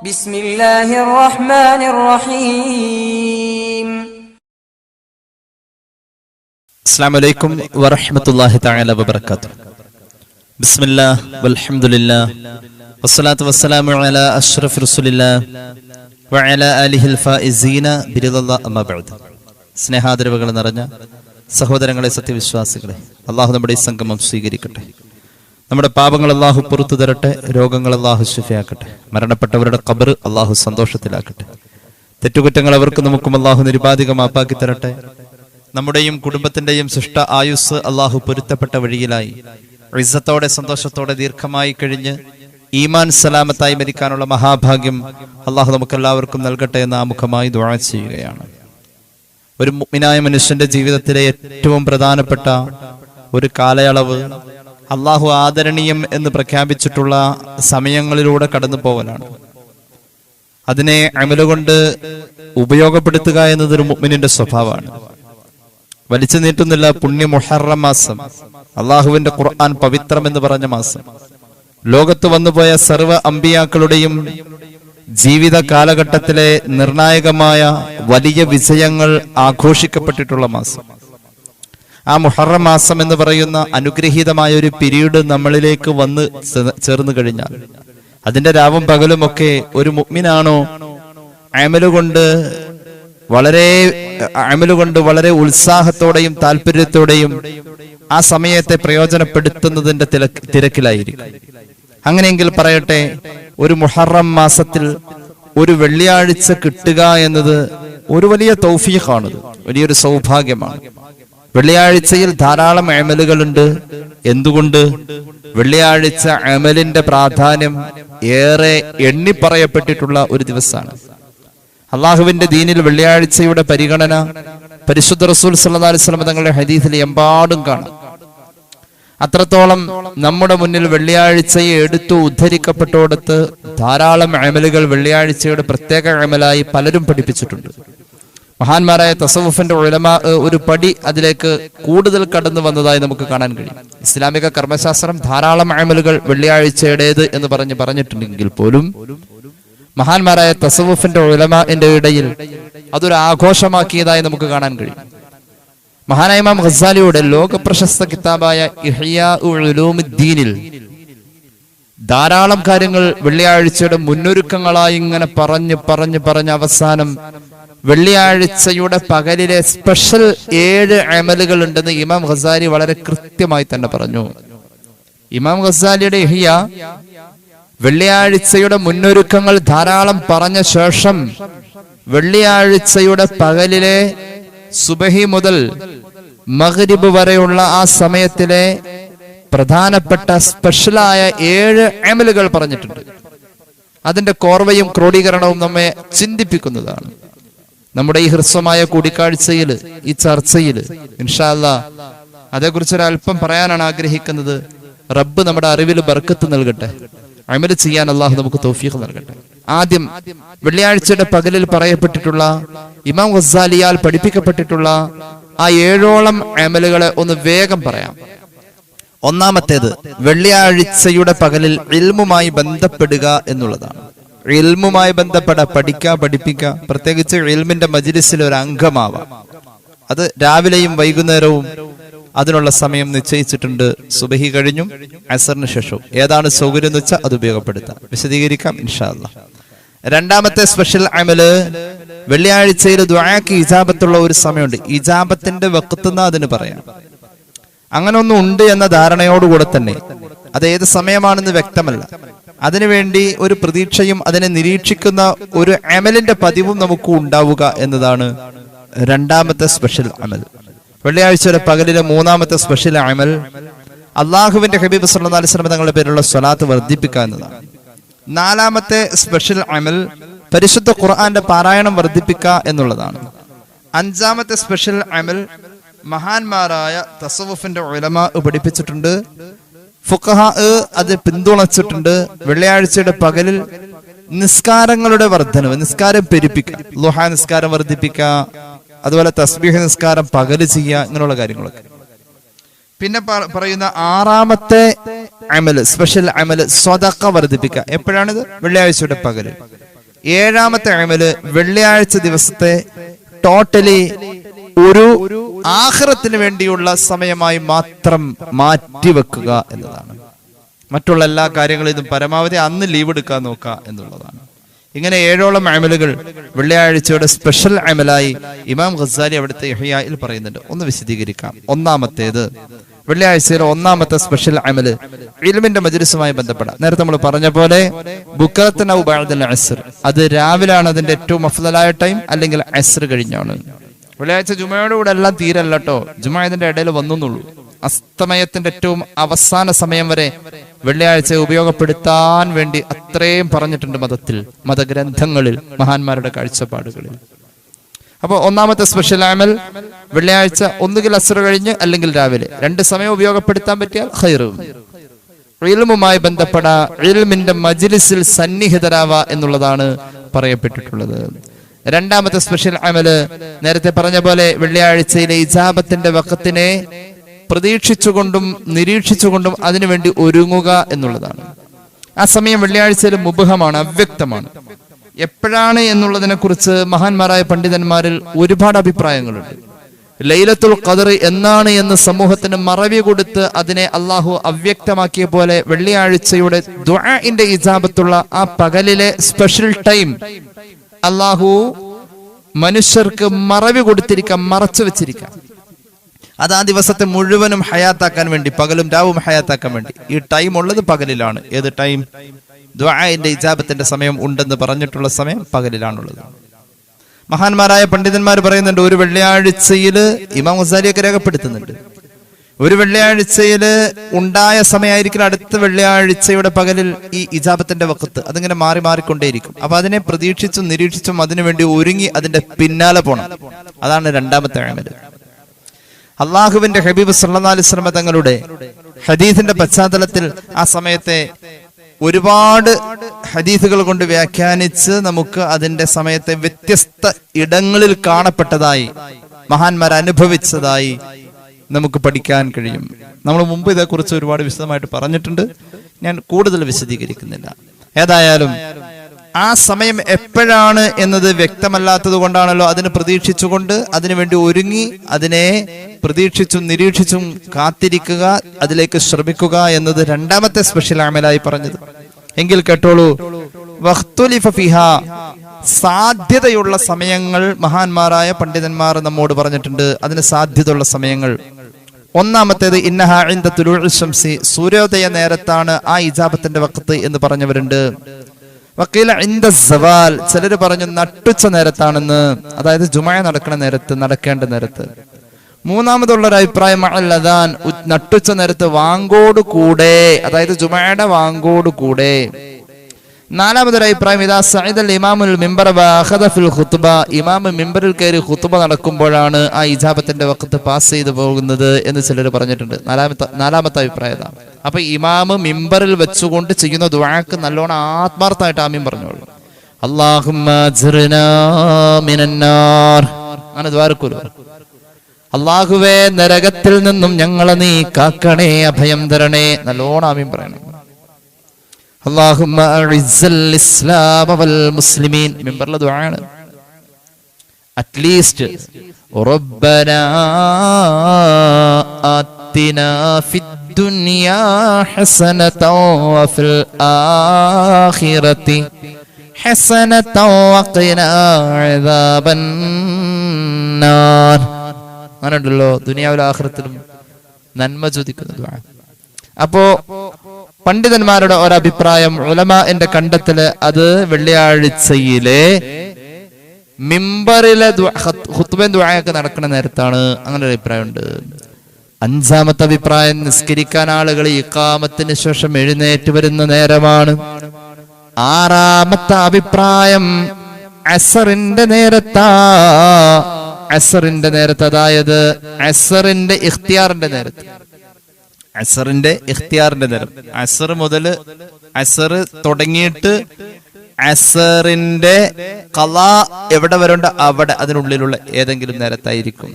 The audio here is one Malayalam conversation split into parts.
ബിസ്മില്ലാഹിർ റഹ്മാനിർ റഹീം. അസ്സലാമു അലൈക്കും വറഹ്മത്തുള്ളാഹി തആല വബറകാതുഹു. ബിസ്മില്ലാഹ് വൽഹംദുലില്ലാഹ് വസ്സലാത്തു വസ്സലാമു അലാ അഷ്റഫി റസൂലില്ലാഹ് വഅലാ ആലിഹിൽ ഫായിസീന ബിറിദല്ലാഹി അമ്മാ ബഅദ്. സ്നേഹാദരവുകൾ നിറഞ്ഞ സഹോദരങ്ങളെ, സത്യവിശ്വാസികളെ, അല്ലാഹു നമ്മുടെ ഈ സംഗമം സ്വീകരിക്കട്ടെ. നമ്മുടെ പാപങ്ങൾ അല്ലാഹു പുറത്തു തരട്ടെ. രോഗങ്ങൾ അല്ലാഹു ശിഫയാക്കട്ടെ. മരണപ്പെട്ടവരുടെ ഖബർ അല്ലാഹു സന്തോഷത്തിലാക്കട്ടെ. തെറ്റുകുറ്റങ്ങൾ അവർക്കും നമുക്കും അല്ലാഹു നിരുപാധികം മാപ്പാക്കി തരട്ടെ. നമ്മുടെയും കുടുംബത്തിന്റെയും ശിഷ്ട ആയുസ് അല്ലാഹു പൊരുത്തപ്പെട്ട വഴിയിലായി ഇസ്സത്തോടെ സന്തോഷത്തോടെ ദീർഘമായി കഴിഞ്ഞ് ഈമാൻ സലാമത്തായി മരിക്കാനുള്ള മഹാഭാഗ്യം അല്ലാഹു നമുക്കെല്ലാവർക്കും നൽകട്ടെ എന്ന് ആമുഖമായി ദുആ ചെയ്യുകയാണ്. ഒരു മുഅ്മിനായ മനുഷ്യന്റെ ജീവിതത്തിലെ ഏറ്റവും പ്രധാനപ്പെട്ട ഒരു കാലയളവ് അല്ലാഹു ആദരണീയം എന്ന് പ്രഖ്യാപിച്ചിട്ടുള്ള സമയങ്ങളിലൂടെ കടന്നു പോകലാണ്. അതിനെ അമലുകൊണ്ട് ഉപയോഗപ്പെടുത്തുക എന്നത് ഒരു മുഅ്മിനിന്റെ സ്വഭാവമാണ്. വലിച്ചു നീട്ടുന്നില്ല. പുണ്യ മുഹറം മാസം, അള്ളാഹുവിന്റെ ഖുർആൻ പവിത്രം എന്ന് പറഞ്ഞ മാസം, ലോകത്ത് വന്നുപോയ സർവ്വ അമ്പിയാക്കളുടെയും ജീവിത കാലഘട്ടത്തിലെ നിർണായകമായ വലിയ വിജയങ്ങൾ ആഘോഷിക്കപ്പെട്ടിട്ടുള്ള മാസം. ആ മുഹറം മാസം എന്ന് പറയുന്ന അനുഗ്രഹീതമായ ഒരു പീരീഡ് നമ്മളിലേക്ക് വന്ന് ചേർന്ന് കഴിഞ്ഞാൽ അതിന്റെ രാവും പകലുമൊക്കെ ഒരു മുഅ്മിനാണോ അമലുകൊണ്ട് വളരെ ഉത്സാഹത്തോടെയും താല്പര്യത്തോടെയും ആ സമയത്തെ പ്രയോജനപ്പെടുത്തുന്നതിന്റെ തിരക്കിലായിരിക്കും. അങ്ങനെയെങ്കിൽ പറയട്ടെ, ഒരു മുഹറം മാസത്തിൽ ഒരു വെള്ളിയാഴ്ച കിട്ടുക എന്നത് ഒരു വലിയ തൗഫീഖാണ്, വലിയൊരു സൗഭാഗ്യമാണ്. വെള്ളിയാഴ്ചയിൽ ധാരാളം അമലുകളുണ്ട്. എന്തുകൊണ്ട്? വെള്ളിയാഴ്ച അമലിന്റെ പ്രാധാന്യം ഏറെ എണ്ണിപ്പറയപ്പെട്ടിട്ടുള്ള ഒരു ദിവസമാണ്. അള്ളാഹുവിന്റെ ദീനിൽ വെള്ളിയാഴ്ചയുടെ പരിഗണന പരിശുദ്ധ റസൂൽ സല്ലല്ലാഹു അലൈഹി വസല്ലം തങ്ങളുടെ ഹദീസിൽ എമ്പാടും കാണാം. അത്രത്തോളം നമ്മുടെ മുന്നിൽ വെള്ളിയാഴ്ചയെ എടുത്തു ഉദ്ധരിക്കപ്പെട്ടോടത്ത് ധാരാളം അമലുകൾ വെള്ളിയാഴ്ചയുടെ പ്രത്യേക അമലായി പലരും പഠിപ്പിച്ചിട്ടുണ്ട്. മഹാന്മാരായ തസവുഫിന്റെ ഉലമാ ഒരു പടി അതിലേക്ക് കൂടുതൽ കടന്നു വന്നതായി നമുക്ക് കാണാൻ കഴിയും. ഇസ്ലാമിക കർമ്മശാസ്ത്രം ധാരാളം അമലുകൾ വെള്ളിയാഴ്ചയുടേത് എന്ന് പറഞ്ഞിട്ടുണ്ടെങ്കിൽ പോലും മഹാന്മാരായ തസവുഫിന്റെ ഉലമാഇന്റെ ഇടയിൽ അതൊരു ആഘോഷമാക്കിയതായി നമുക്ക് കാണാൻ കഴിയും. മഹാനായ ഇമാം ഗസാലിയുടെ ലോക പ്രശസ്ത കിതാബായ ഇഹ്യാ ഉലൂമുദ്ദീനിൽ ധാരാളം കാര്യങ്ങൾ വെള്ളിയാഴ്ചയുടെ മുന്നൊരുക്കങ്ങളായി ഇങ്ങനെ പറഞ്ഞ് അവസാനം വെള്ളിയാഴ്ചയുടെ പകലിലെ സ്പെഷ്യൽ 7 അമലുകൾ ഉണ്ടെന്ന് ഇമാം ഗസാലി വളരെ കൃത്യമായി തന്നെ പറഞ്ഞു. ഇമാം ഗസാലിയുടെ ഇഹ്യാ വെള്ളിയാഴ്ചയുടെ മുന്നൊരുക്കങ്ങൾ ധാരാളം പറഞ്ഞ ശേഷം വെള്ളിയാഴ്ചയുടെ പകലിലെ സുബഹി മുതൽ മഗ്രിബ് വരെയുള്ള ആ സമയത്തിലെ പ്രധാനപ്പെട്ട സ്പെഷ്യലായ 7 അമലുകൾ പറഞ്ഞിട്ടുണ്ട്. അതിന്റെ കോർവയും ക്രോഡീകരണവും നമ്മെ ചിന്തിപ്പിക്കുന്നതാണ്. നമ്മുടെ ഈ ഹ്രസ്വമായ കൂടിക്കാഴ്ചയിൽ, ഈ ചർച്ചയിൽ ഇൻഷാ അല്ലാഹ് അതേക്കുറിച്ച് ഒരല്പം പറയാനാണ് ആഗ്രഹിക്കുന്നത്. റബ്ബ് നമ്മുടെ അറിവിൽ ബർക്കത്ത് നൽകട്ടെ. അമൽ ചെയ്യാൻ അല്ലാഹു നമുക്ക് തൗഫീഖ് നൽകട്ടെ. ആദ്യം വെള്ളിയാഴ്ചയുടെ പകലിൽ പറയപ്പെട്ടിട്ടുള്ള ഇമാം ഗസാലിയാൽ പഠിപ്പിക്കപ്പെട്ടിട്ടുള്ള ആ 7ഓളം അമലുകളെ ഒന്ന് വേഗം പറയാം. ഒന്നാമത്തേത്, വെള്ളിയാഴ്ചയുടെ പകലിൽ ഇൽമുമായി ബന്ധപ്പെടുക എന്നുള്ളതാണ്. ഇൽമുമായി പഠിപ്പിക്കുക, പ്രത്യേകിച്ച് ഇൽമിന്റെ മജ്ലിസിൽ ഒരു അംഗമാവാം. അത് രാവിലെയും വൈകുന്നേരവും അതിനുള്ള സമയം നിശ്ചയിച്ചിട്ടുണ്ട്. സുബഹി കഴിഞ്ഞും അസറിന് ശേഷവും ഏതാണ് സൗകര്യം എന്ന് വെച്ചാൽ അത് ഉപയോഗപ്പെടുത്താം. വിശദീകരിക്കാം ഇൻഷാ അല്ലാഹ്. രണ്ടാമത്തെ സ്പെഷ്യൽ അമല്, വെള്ളിയാഴ്ചയിൽ ദുആക്ക് ഇജാബത്തുള്ള ഒരു സമയമുണ്ട്. ഇജാബത്തിന്റെ വഖത്ത് എന്ന് അതിന് പറയാം. അങ്ങനെ ഒന്നും ഉണ്ട് എന്ന ധാരണയോടുകൂടെ തന്നെ അത് ഏത് സമയമാണെന്ന് വ്യക്തമല്ല. അതിനുവേണ്ടി ഒരു പ്രതീക്ഷയും അതിനെ നിരീക്ഷിക്കുന്ന ഒരു അമലിന്റെ പതിവും നമുക്ക് ഉണ്ടാവുക എന്നതാണ് രണ്ടാമത്തെ സ്പെഷ്യൽ അമൽ. വെള്ളിയാഴ്ചയുടെ പകലിലെ മൂന്നാമത്തെ സ്പെഷ്യൽ അമൽ അള്ളാഹുവിന്റെ ഹബീബ് സല്ലല്ലാഹു അലൈഹി വസല്ലം തങ്ങളുടെ പേരിലുള്ള സ്വലാത്ത് വർദ്ധിപ്പിക്കുക എന്നതാണ്. നാലാമത്തെ സ്പെഷ്യൽ അമൽ പരിശുദ്ധ ഖുർആന്റെ പാരായണം വർദ്ധിപ്പിക്കുക എന്നുള്ളതാണ്. അഞ്ചാമത്തെ സ്പെഷ്യൽ അമൽ മഹാന്മാരായ തസവുഫിന്റെ ഉലമാ പഠിപ്പിച്ചിട്ടുണ്ട്, ഫുഖഹാ അത് പിന്തുണച്ചിട്ടുണ്ട്. വെള്ളിയാഴ്ചയുടെ പകലിൽ നിസ്കാരങ്ങളുടെ വർധനവ്, നിസ്കാരം പെരുപ്പിക്കുക, ളുഹാ നിസ്കാരം വർദ്ധിപ്പിക്കുക, അതുപോലെ തസ്ബീഹ് നിസ്കാരം പകല് ചെയ്യുക, ഇങ്ങനെയുള്ള കാര്യങ്ങളൊക്കെ. പിന്നെ പറയുന്ന ആറാമത്തെ അമല്, സ്പെഷ്യൽ അമല് സ്വതക്ക വർദ്ധിപ്പിക്കുക. എപ്പോഴാണിത്? വെള്ളിയാഴ്ചയുടെ പകല്. ഏഴാമത്തെ അമല് വെള്ളിയാഴ്ച ദിവസത്തെ ടോട്ടലി ഒരു ആഖിറത്തിന് വേണ്ടിയുള്ള സമയമായി മാത്രം മാറ്റിവെക്കുക എന്നതാണ്. മറ്റുള്ള എല്ലാ കാര്യങ്ങളിലും പരമാവധി അന്ന് ലീവ് എടുക്കാൻ നോക്കുക എന്നുള്ളതാണ്. ഇങ്ങനെ 7ഓളം അമലുകൾ വെള്ളിയാഴ്ചയുടെ സ്പെഷ്യൽ അമലായി ഇമാം ഗസാലി അവിടുത്തെ ഇഹ്യായിൽ പറയുന്നുണ്ട്. ഒന്ന് വിശദീകരിക്കാം. ഒന്നാമത്തേത്, വെള്ളിയാഴ്ചയിലെ ഒന്നാമത്തെ സ്പെഷ്യൽ അമല് ഇൽമിന്റെ മജ്‌ലിസുമായി ബന്ധപ്പെടാം. നേരത്തെ നമ്മൾ പറഞ്ഞ പോലെ ബുക്കറത്തുൻ ഔ ബഅദൽ അസ്ർ, അത് രാവിലാണ് അതിന്റെ ഏറ്റവും അഫ്ളലായ ടൈം, അല്ലെങ്കിൽ അസ്ർ കഴിഞ്ഞാണ്. വെള്ളിയാഴ്ച ജുമയുടെ കൂടെ എല്ലാം തീരല്ല കേട്ടോ, ജുമ ഇതിന്റെ ഇടയിൽ വന്നുള്ളൂ. അസ്തമയത്തിന്റെ ഏറ്റവും അവസാന സമയം വരെ വെള്ളിയാഴ്ച ഉപയോഗപ്പെടുത്താൻ വേണ്ടി അത്രയും പറഞ്ഞിട്ടുണ്ട് മതത്തിൽ, മതഗ്രന്ഥങ്ങളിൽ, മഹാന്മാരുടെ കാഴ്ചപ്പാടുകളിൽ. അപ്പോൾ ഒന്നാമത്തെ സ്പെഷ്യൽ അമൽ വെള്ളിയാഴ്ച ഒന്നുകിൽ അസ്ർ കഴിഞ്ഞ് അല്ലെങ്കിൽ രാവിലെ, 2 സമയം ഉപയോഗപ്പെടുത്താൻ പറ്റിയാൽ ഖൈർ. ഇൽമുമായി ബന്ധപ്പെട്ട ഇൽമിന്റെ മജ്‌ലിസിൽ സന്നിഹിതരാവുക എന്നുള്ളതാണ് പറയപ്പെട്ടിട്ടുള്ളത്. രണ്ടാമത്തെ സ്പെഷ്യൽ അമല് നേരത്തെ പറഞ്ഞ പോലെ വെള്ളിയാഴ്ചയിലെ ഇജാബത്തിന്റെ വഖത്തിനെ പ്രതീക്ഷിച്ചുകൊണ്ടും നിരീക്ഷിച്ചുകൊണ്ടും അതിനുവേണ്ടി ഒരുങ്ങുക എന്നുള്ളതാണ്. ആ സമയം വെള്ളിയാഴ്ചയിൽ മുബ്ഹമാണ്, അവ്യക്തമാണ്. എപ്പോഴാണ് എന്നുള്ളതിനെ കുറിച്ച് മഹാന്മാരായ പണ്ഡിതന്മാരിൽ ഒരുപാട് അഭിപ്രായങ്ങളുണ്ട്. ലൈലത്തുൽ ഖദർ എന്നാണ് എന്ന് സമൂഹത്തിന് മറവി കൊടുത്ത് അതിനെ അള്ളാഹു അവ്യക്തമാക്കിയ പോലെ വെള്ളിയാഴ്ചയുടെ ദുആഇന്റെ ഇജാബത്തുള്ള ആ പകലിലെ സ്പെഷ്യൽ ടൈം അള്ളാഹു മനുഷ്യർക്ക് മറവി കൊടുത്തിരിക്കാം, മറച്ചു വെച്ചിരിക്കാം. അത് ആ ദിവസത്തെ മുഴുവനും ഹയാത്താക്കാൻ വേണ്ടി, പകലും രാവും ഹയാത്താക്കാൻ വേണ്ടി. ഈ ടൈം ഉള്ളത് പകലിലാണ്. ഏത് ടൈം? ദുആഇന്റെ ഇജാബത്തിന്റെ സമയം ഉണ്ടെന്ന് പറഞ്ഞിട്ടുള്ള സമയം പകലിലാണുള്ളത്. മഹാന്മാരായ പണ്ഡിതന്മാർ പറയുന്നുണ്ട്, ഒരു വെള്ളിയാഴ്ചയില് ഇമാം ഗസാലിയൊക്കെ രേഖപ്പെടുത്തുന്നുണ്ട്, ഒരു വെള്ളിയാഴ്ചയില് ഉണ്ടായ സമയമായിരിക്കും അടുത്ത വെള്ളിയാഴ്ചയുടെ പകലിൽ ഈ ഇജാബത്തിന്റെ വഖത്ത്. അതിങ്ങനെ മാറി മാറിക്കൊണ്ടേയിരിക്കും. അപ്പൊ അതിനെ പ്രതീക്ഷിച്ചും നിരീക്ഷിച്ചും അതിനുവേണ്ടി ഒരുങ്ങി അതിന്റെ പിന്നാലെ പോണം. അതാണ് രണ്ടാമത്തെ അമല്. അള്ളാഹുവിന്റെ ഹബീബ് സല്ലല്ലാഹു അലൈഹി വസല്ലം തങ്ങളുടെ ഹദീസിന്റെ പശ്ചാത്തലത്തിൽ ആ സമയത്തെ ഒരുപാട് ഹദീസുകൾ കൊണ്ട് വ്യാഖ്യാനിച്ച് നമുക്ക് അതിന്റെ സമയത്തെ വ്യത്യസ്ത ഇടങ്ങളിൽ കാണപ്പെട്ടതായി, മഹാന്മാർ അനുഭവിച്ചതായി നമുക്ക് പഠിക്കാൻ കഴിയും. നമ്മൾ മുമ്പ് ഇതേക്കുറിച്ച് ഒരുപാട് വിശദമായിട്ട് പറഞ്ഞിട്ടുണ്ട്, ഞാൻ കൂടുതൽ വിശദീകരിക്കുന്നില്ല. ഏതായാലും ആ സമയം എപ്പോഴാണ് എന്നത് വ്യക്തമല്ലാത്തത് കൊണ്ടാണല്ലോ അതിനെ പ്രതീക്ഷിച്ചുകൊണ്ട് അതിനുവേണ്ടി ഒരുങ്ങി അതിനെ പ്രതീക്ഷിച്ചും നിരീക്ഷിച്ചും കാത്തിരിക്കുക, അതിലേക്ക് ശ്രമിക്കുക എന്നത് രണ്ടാമത്തെ സ്പെഷ്യൽ അമലായി പറഞ്ഞത്. എങ്കിൽ കേട്ടോളൂ, വഖ്തുലിഫ ഫിഹാ, സാധ്യതയുള്ള സമയങ്ങൾ മഹാന്മാരായ പണ്ഡിതന്മാർ നമ്മോട് പറഞ്ഞിട്ടുണ്ട്. അതിന് സാധ്യതയുള്ള സമയങ്ങൾ ഒന്നാമത്തേത് ഇന്നഹാ ഇൻദ തുലൂഇ ശംസി, സൂര്യോദയ നേരത്താണ് ആ ഇജാബത്തിന്റെ വഖത്ത് എന്ന് പറഞ്ഞവരുണ്ട്. വഖീല ഇൻദ സവാൽ, ചിലർ പറഞ്ഞു നട്ടുച്ച നേരത്താണെന്ന്, അതായത് ജുമഅ നടക്കുന്ന നേരത്ത്, നടക്കേണ്ട നേരത്ത്. മൂന്നാമതുള്ള ഒരു അഭിപ്രായം അല്ലദാൻ, നട്ടുച്ച നേരത്ത് വാങ്കോട് കൂടെ, അതായത് ജുമഅയുടെ വാങ്കോട് കൂടെ. നാലാമതൊരു അഭിപ്രായം ഇദാ സഅദൽ ഇമാമുൽ മിമ്പറ വഅഖദ ഫിൽ ഖുത്ബ, ഇമാം മിമ്പറിൽ കയറി ഖുത്ബ നടക്കുമ്പോഴാണ് ആ ഇജാബത്തിന്റെ വഖത്ത് പാസ് ചെയ്തു പോകുന്നത് എന്ന് ചിലർ പറഞ്ഞിട്ടുണ്ട്. നാലാമത്തെ അഭിപ്രായം ഇതാണ്. അപ്പൊ ഇമാം മിമ്പറിൽ വെച്ചുകൊണ്ട് ചെയ്യുന്ന ദുആക്ക് നല്ലോണം ആത്മാർത്ഥമായിട്ട് ആമീൻ പറഞ്ഞോളൂ. അല്ലാഹുമ്മ അജ്റിനാ മിനന്നാർ, അങ്ങനെ ദ്വാരക്കുലു. അല്ലാഹുവേ, നരകത്തിൽ നിന്നും ഞങ്ങളെ നീ കാക്കണേ, അഭയം തരണേ, നല്ലോണം ആമീൻ പറയണം. അല്ലാഹുമ്മ അഇസ്സൽ ഇസ്ലാമ വൽ മുസ്ലിമീൻ, മിമ്പറിലെ ദുആയാണ്. അറ്റ്ലീസ്റ്റ് റബ്ബനാ ആതിനാ ഫിദ്ദുനിയാ ഹസനതൻ വഫിൽ ആഖിറതി ഹസനതൻ വഖിനാ അദാബന്നാർ. അങ്ങനെയുണ്ടല്ലോ ദുനിയാവിലും ആഖിറത്തിലും നന്മ ചോദിക്കുന്ന ദുആ. അപ്പോ പണ്ഡിതന്മാരുടെ ഒരഭിപ്രായം, ഉലമാഇന്റെ കണ്ടെത്തല്, അത് വെള്ളിയാഴ്ചയിലെ മിമ്പറിലെ ഖുത്ബയും ദുആയൊക്കെ നടക്കുന്ന നേരത്താണ്. അങ്ങനെ ഒരു അഭിപ്രായമുണ്ട്. അഞ്ചാമത്തെ അഭിപ്രായം, നിസ്കരിക്കാൻ ആളുകൾ ഇഖാമത്തിന് ശേഷം എഴുന്നേറ്റ് വരുന്ന നേരമാണ്. ആറാമത്തെ അഭിപ്രായം അസറിന്റെ നേരത്താ. അസറിന്റെ നേരത്ത്, അതായത് അസറിന്റെ ഇഖ്തിയാറിന്റെ നേരത്ത്, അസറിന്റെ ഇഖ്തിയാറിന്റെ നേരം. അസർ മുതൽ അസർ തുടങ്ങിയിട്ട് അസറിന്റെ ഖളാ എവിടെ വരണ്ട അവിടെ അതിനുള്ളിലുള്ള ഏതെങ്കിലും നേരത്തായിരിക്കും.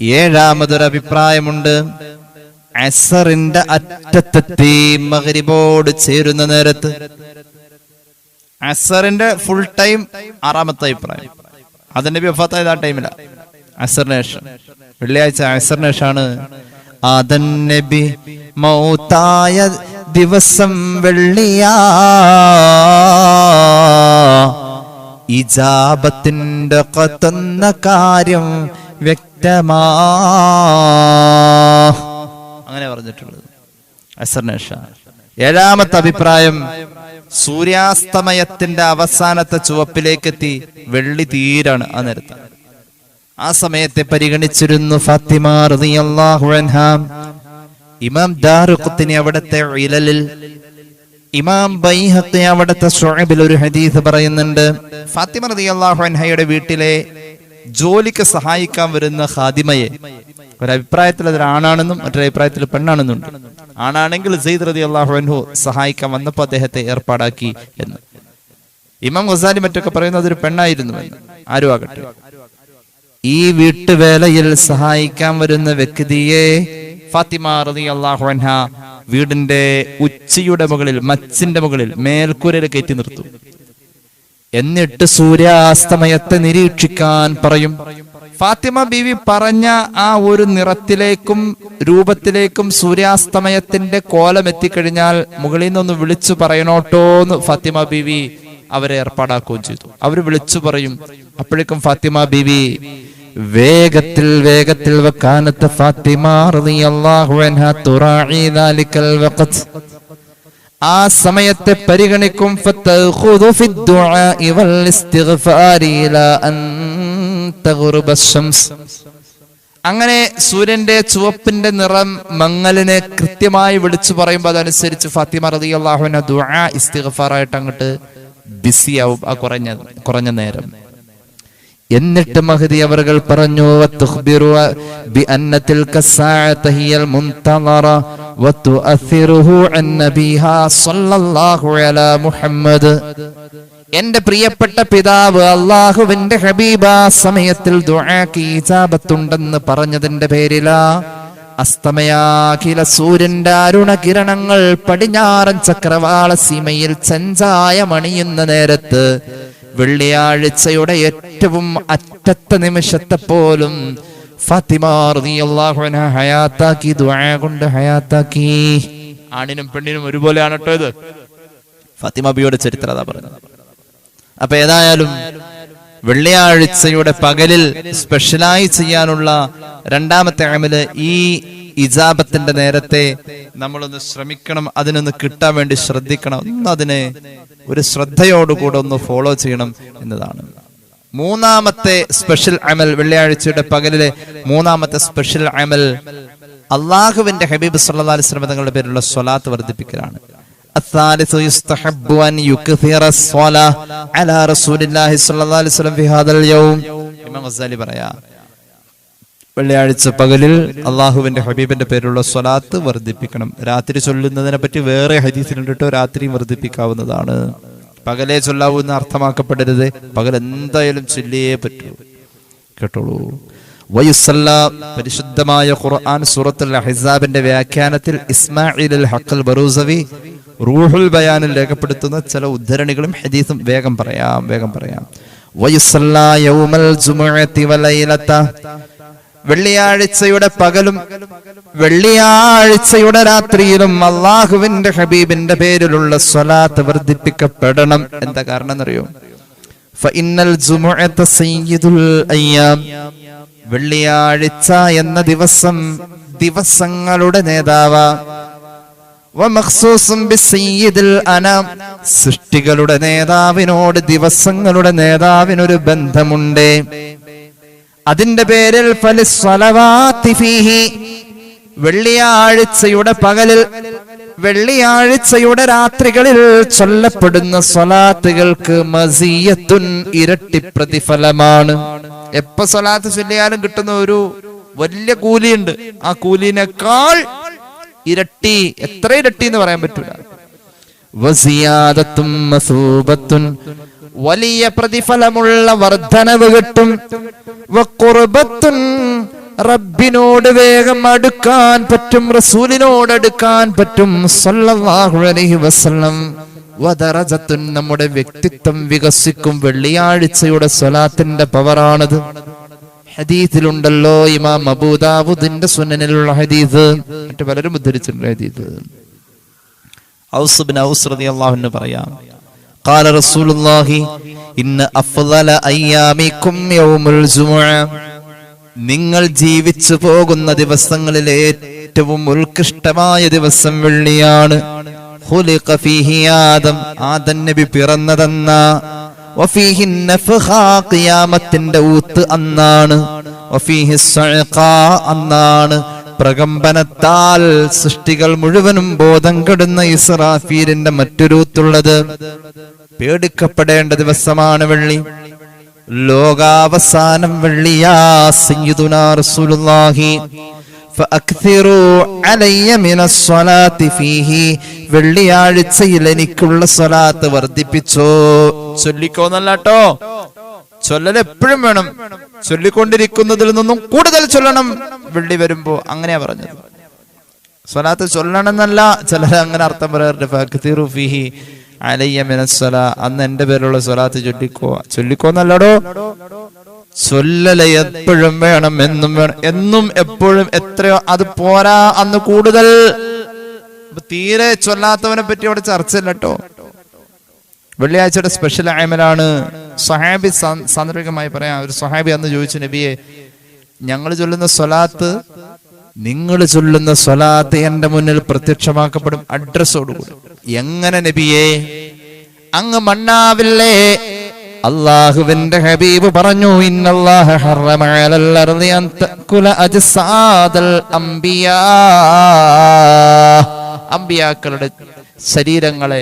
ഏഴാമതൊരു അഭിപ്രായമുണ്ട്, അസറിന്റെ അറ്റത്തെത്തി മഗ്രിബോട് ചേരുന്ന നേരത്ത്. അസറിന്റെ ഫുൾ ടൈം 6ാമത്തെ അഭിപ്രായം. അതിന്റെ വഫാത്തായത് ആ ടൈമില, അസറിന് ശേഷം. വെള്ളിയാഴ്ച അസറിന് ശേഷമാണ് ആദൻ നബി മൗത്തായ ദിവസം വെള്ളിയാ, ഇജാബത്തിന്റെ കത്തുന്ന കാര്യം വ്യക്തമാ, അങ്ങനെ പറഞ്ഞിട്ടുള്ളത് അസറിന് ശേഷം. 7ാമത്തെ അഭിപ്രായം സൂര്യാസ്തമയത്തിന്റെ അവസാനത്തെ ചുവപ്പിലേക്കെത്തി, വെള്ളി തീരാണ് ആ നേരത്ത്. ആ സമയത്തെ പരിഗണിച്ചിരുന്നു ഫാത്തിമ റളിയല്ലാഹു അൻഹ. ഇമാം ദാറുഖുത്നി അവിടുത്തെ ഇലലിൽ, ഇമാം ബൈഹഖി അവിടുത്തെ ശുഅബിൽ ഒരു ഹദീസ് പറയുന്നുണ്ട്. ഫാത്തിമ റളിയല്ലാഹു അൻഹയുടെ വീട്ടിലെ ജോലിക്ക് സഹായിക്കാൻ വരുന്ന ഖാദിമയെ, ഒരഭിപ്രായത്തിൽ അതൊരു ആണാണെന്നും മറ്റൊരഭിപ്രായത്തിൽ പെണ്ണാണെന്നുണ്ട്. ആണാണെങ്കിൽ സെയ്ദ് റളിയല്ലാഹു അൻഹു സഹായിക്കാൻ വന്നപ്പോൾ അദ്ദേഹത്തെ ഏർപ്പാടാക്കി എന്ന്. ഇമാം ഗസാലി മറ്റൊക്കെ പറയുന്നത് അതൊരു പെണ്ണായിരുന്നു എന്ന്. ആരും ആകട്ടെ, ഈ വീട്ടുവേലയിൽ സഹായിക്കാൻ വരുന്ന വ്യക്തിയെ ഫാത്തിമ റളിയല്ലാഹു അൻഹ വീടിന്റെ ഉച്ചിയുടെ മുകളിൽ, മച്ചിന്റെ മുകളിൽ, മേൽക്കൂരയിൽ കയറ്റി നിർത്തും. എന്നിട്ട് സൂര്യാസ്തമയത്തെ നിരീക്ഷിക്കാൻ പറയും. ഫാത്തിമ ബീവി പറഞ്ഞ ആ ഒരു നിറത്തിലേക്കും രൂപത്തിലേക്കും സൂര്യാസ്തമയത്തിന്റെ കോലം എത്തിക്കഴിഞ്ഞാൽ മുകളിൽ നിന്നൊന്ന് വിളിച്ചു പറയണോട്ടോന്ന് ഫാത്തിമ ബീവി അവരെ ഏർപ്പാടാക്കുകയും ചെയ്തു. അവര് വിളിച്ചു പറയും. അപ്പോഴേക്കും ഫാത്തിമ ബീവി വേഗത്തിൽ വേഗത്തിൽ വകാനത്ത് ഫാത്തിമ റളിയല്ലാഹു അൻഹ തുറാഇ ദാലികൽ വഖത്, ആ സമയത്തെ പരിഗണിക്കും. ഫതഖുദു ഫിദ്ദുആഇ വൽ ഇസ്തിഗ്ഫാരി ഇലാ അൻ തഗ്റുബ അശ്ശംസ്. അങ്ങനെ സൂര്യന്റെ ചുവപ്പിന്റെ നിറം മങ്ങലിനെ കൃത്യമായി വിളിച്ചു പറയുമ്പോൾ അതനുസരിച്ച് ഫാത്തിമ റളിയല്ലാഹു അൻഹ ദുആ ഇസ്തിഗ്ഫാറായിട്ട് അങ്ങോട്ട് ബിസിയാവും ആ കുറഞ്ഞ നേരം. എന്നിട്ട് മഹദി അവർകൾ പറഞ്ഞു, വതുഖ്ബിറു ബിഅന്ന തിൽക സഅത ഹിയൽ മുൻതളറ വതുഅഥിറുഹു അൻ നബിഹാ സ്വല്ലല്ലാഹു അലാ മുഹമ്മദ്. എന്റെ പ്രിയപ്പെട്ട പിതാവ് അല്ലാഹുവിന്റെ ഹബീബ സമയത്തിൽ ദുആക്ക് ഇജാബത്തുണ്ടെന്ന് പറഞ്ഞതിന്റെ പേരിലാ അസ്തമയാഖില സൂര്യന്റെ അരുണ കിരണങ്ങൾ പടിഞ്ഞാറൻ ചക്രവാള സീമയിൽ ചഞ്ചായമണിയുന്ന നേരത്ത് വെള്ളിയാഴ്ചയുടെ ഏറ്റവും അറ്റത്തെ നിമിഷത്തെ പോലും ഫാത്തിമ റളിയല്ലാഹു അൻഹ ഹയാത്താക്കി, ദുആ കൊണ്ട് ഹയാത്താക്കി. ആണിനും പെണ്ണിനും ഒരുപോലെയാണ് കേട്ടോ ഇത്. ഫാത്തിമ ബിയുടെ ചരിത്രം അതാ പറഞ്ഞത്. അപ്പൊ ഏതായാലും വെള്ളിയാഴ്ചയുടെ പകലിൽ സ്പെഷ്യലായി ചെയ്യാനുള്ള 2ാമത്തെ അമല് ഈ ഇജാബത്തിന്റെ നേരത്തെ നമ്മളൊന്ന് ശ്രമിക്കണം, അതിനൊന്ന് കിട്ടാൻ വേണ്ടി ശ്രദ്ധിക്കണം, അതിനെ ഒരു ശ്രദ്ധയോടുകൂടെ ഒന്ന് ഫോളോ ചെയ്യണം എന്നതാണ്. 3ാമത്തെ സ്പെഷ്യൽ അമൽ, വെള്ളിയാഴ്ചയുടെ പകലിലെ 3ാമത്തെ സ്പെഷ്യൽ അമൽ അള്ളാഹുവിന്റെ ഹബീബ് സല്ലല്ലാഹു അലൈഹി വസല്ലം തങ്ങളുടെ പേരിലുള്ള സ്വലാത്ത് വർദ്ധിപ്പിക്കലാണ്. الثالث يستحب أن يكثر الصلاة على رسول الله صلى الله عليه وسلم في هذا اليوم. ഇമാം ഗസാലി പറയാ, വെള്ളിയാഴ്ച പകലിൽ അള്ളാഹുവിന്റെ ഹബീബിന്റെ പേരിലുള്ള സ്വലാത്ത് വർദ്ധിപ്പിക്കണം. രാത്രി ചൊല്ലുന്നതിനെ പറ്റി വേറെ ഹദീസിലുണ്ട് കേട്ടോ, രാത്രിയും വർദ്ധിപ്പിക്കാവുന്നതാണ്. പകലേ ചൊല്ലാവൂന്ന് അർത്ഥമാക്കപ്പെടരുത്, പകൽ എന്തായാലും ചൊല്ലിയേ പറ്റൂ കേട്ടോളൂ. വയുസല്ല, പരിശുദ്ധമായ ഖുർആൻ സൂറത്തുൽ അഹ്സാബിന്റെ വ്യാഖ്യാനത്തിൽ ഇസ്മാഈൽ അൽ ഹഖ് അൽ ബറൂസവി റൂഹുൽ ബയാനിൽ രേഖപ്പെടുത്തുന്ന ചില ഉദ്ധരണികളും ഹദീസും വേഗം പറയാം. വയുസല്ല യൗമൽ ജുമുഅത്തി വലൈലത, വെള്ളിയാഴ്ചയുടെ പകലും വെള്ളിയാഴ്ചയുടെ രാത്രിയിലും അള്ളാഹുവിന്റെ ഹബീബിന്റെ പേരിലുള്ള സ്വലാത്ത് വർദ്ധിപ്പിക്കപ്പെടണം. എന്താ കാരണം എന്നറിയോ? ഫഇന്നൽ ജുമുഅത സയ്യിദുൽ അയ്യാം, വെള്ളിയാഴ്ച എന്ന ദിവസം ദിവസങ്ങളുടെ നേതാവാ. വമഖ്സൂസും ബിസയ്യിദിൽ അനാം, സൃഷ്ടികളുടെ നേതാവിനോട് ദിവസങ്ങളുടെ നേതാവിനൊരു ബന്ധമുണ്ട്. അതിന്റെ പേരിൽ ഫലിസ്സലവാതി ഫീഹി, വെള്ളിയാഴ്ചയുടെ പകലിൽ വെള്ളിയാഴ്ചയുടെ രാത്രികളിൽ ചൊല്ലപ്പെടുന്ന സ്വലാത്തുകൾക്ക് മസിയത്തുൻ, ഇരട്ടി പ്രതിഫലമാണ്. എപ്പോ സ്വലാത്ത് ചൊല്ലിയാലും കിട്ടുന്ന ഒരു വലിയ കൂലിയുണ്ട്. ആ കൂലിനേക്കാൾ ഇരട്ടി, എത്ര ഇരട്ടി എന്ന് പറയാൻ പറ്റൂല. വസിയാദത്തുൻ മസൂബത്തുൻ, വലിയ പ്രതിഫലമുള്ള വർധനവ് കിട്ടും. വഖുർബത്തുൻ, റബ്ബിനോട് വേഗം അടുക്കാൻ പറ്റും, റസൂലിനോട് അടുക്കാൻ പറ്റും സല്ലല്ലാഹു അലൈഹി വസല്ലം. വദറജത്തുൻ, നമ്മുടെ വ്യക്തിത്വം വികസിക്കും. വെള്ളിയാഴ്ചയുടെ സ്വലാത്തിന്റെ പവറാണത്. ഹദീസിലുണ്ടല്ലോ, ഇമാം അബൂദാവൂദിന്റെ സുനനിലുള്ള ഹദീസ്, മറ്റു പലരും ഉദ്ധരിച്ചിട്ടുണ്ട് ഹദീസ്. ഔസ് ഇബ്നു ഔസ് റളിയല്ലാഹു അൻഹു പറയാം, ഖാല റസൂലുള്ളാഹി ഇന്ന അഫ്ളല അയ്യാമികും യൗമുൽ ജുമുഅ, നിങ്ങൾ ജീവിച്ചു പോകുന്ന ദിവസങ്ങളിൽ ഏറ്റവും ഉത്കൃഷ്ടമായ ദിവസം വെള്ളിയാണ്. ഖുലിഖ ഫീഹി ആദം, ആദം നബി പിറന്നതെന്ന. വഫീഹി നഫഖാ, ഖിയാമത്തിന്റെ ഊത്ത് അന്നാണ്. വഫീഹി സഅഖാ, അന്നാണ് പ്രകമ്പനത്താൽ സൃഷ്ടികൾ മുഴുവനും ബോധം കെടുന്ന ഇസ്രാഫീലിന്റെ മറ്റൊരൂത്തുള്ളത്. പേടിക്കപ്പെടേണ്ട ദിവസമാണ് വെള്ളി. ലോകാവസാനം വെള്ളിയാ സയ്യിദുനാ റസൂലുള്ളാഹി ഫഅക്തിറൂ അലയ്യ മിനസ് സ്വലാത്തി ഫീഹി, വെള്ളിയാഴ്ചയിൽ എനിക്കുള്ള സ്വലാത്ത് വർദ്ധിപ്പിച്ചോ. ചൊല്ലിക്കോന്നല്ലാട്ടോ, ചൊല്ലൽ എപ്പോഴും വേണം. ചൊല്ലിക്കൊണ്ടിരിക്കുന്നതിൽ നിന്നും കൂടുതൽ ചൊല്ലണം വെള്ളി വരുമ്പോ, അങ്ങനെയാ പറഞ്ഞത്. സ്വലാത്ത് ചൊല്ലണം എന്നല്ല, ചിലർ അങ്ങനെ അർത്ഥം പറയാറുണ്ട്. ഫഅക്തിറൂ ഫീഹി അലയ്യ മിനസ് സ്വലാ, അന്ന് എന്റെ പേരുള്ള സ്വലാത്ത് ചൊല്ലിക്കോന്നല്ലടോ. ചൊല്ലല എപ്പോഴും വേണം, എന്നും വേണം, എന്നും എപ്പോഴും. എത്രയോ അത് പോരാ, അന്ന് കൂടുതൽ. തീരെ ചൊല്ലാത്തവനെ പറ്റി അവിടെ ചർച്ചയില്ല കേട്ടോ. വെള്ളിയാഴ്ചയുടെ സ്പെഷ്യൽ അമലാണ്. സ്വഹാബി സാന്ദർഭികമായി പറയാം, ഒരു സ്വഹാബി അന്ന് ചോദിച്ചു, നബിയെ, ഞങ്ങൾ ചൊല്ലുന്ന സ്വലാത്ത്, നിങ്ങൾ ചൊല്ലുന്ന സ്വലാത്ത് എന്റെ മുന്നിൽ പ്രത്യക്ഷമാക്കപ്പെടും അഡ്രസ്സോടുകൂടി. എങ്ങനെ നബിയെ? അങ്ങ് മണ്ണാവില്ലേ? അല്ലാഹുവിന്റെ ഹബീബ് പറഞ്ഞു, ഇന്നല്ലാഹ ഹറമ അലൽ അർളി അൻ തഅകുല അജ്സാദൽ അംബിയാ, അംബിയാക്കളുടെ ശരീരങ്ങളെ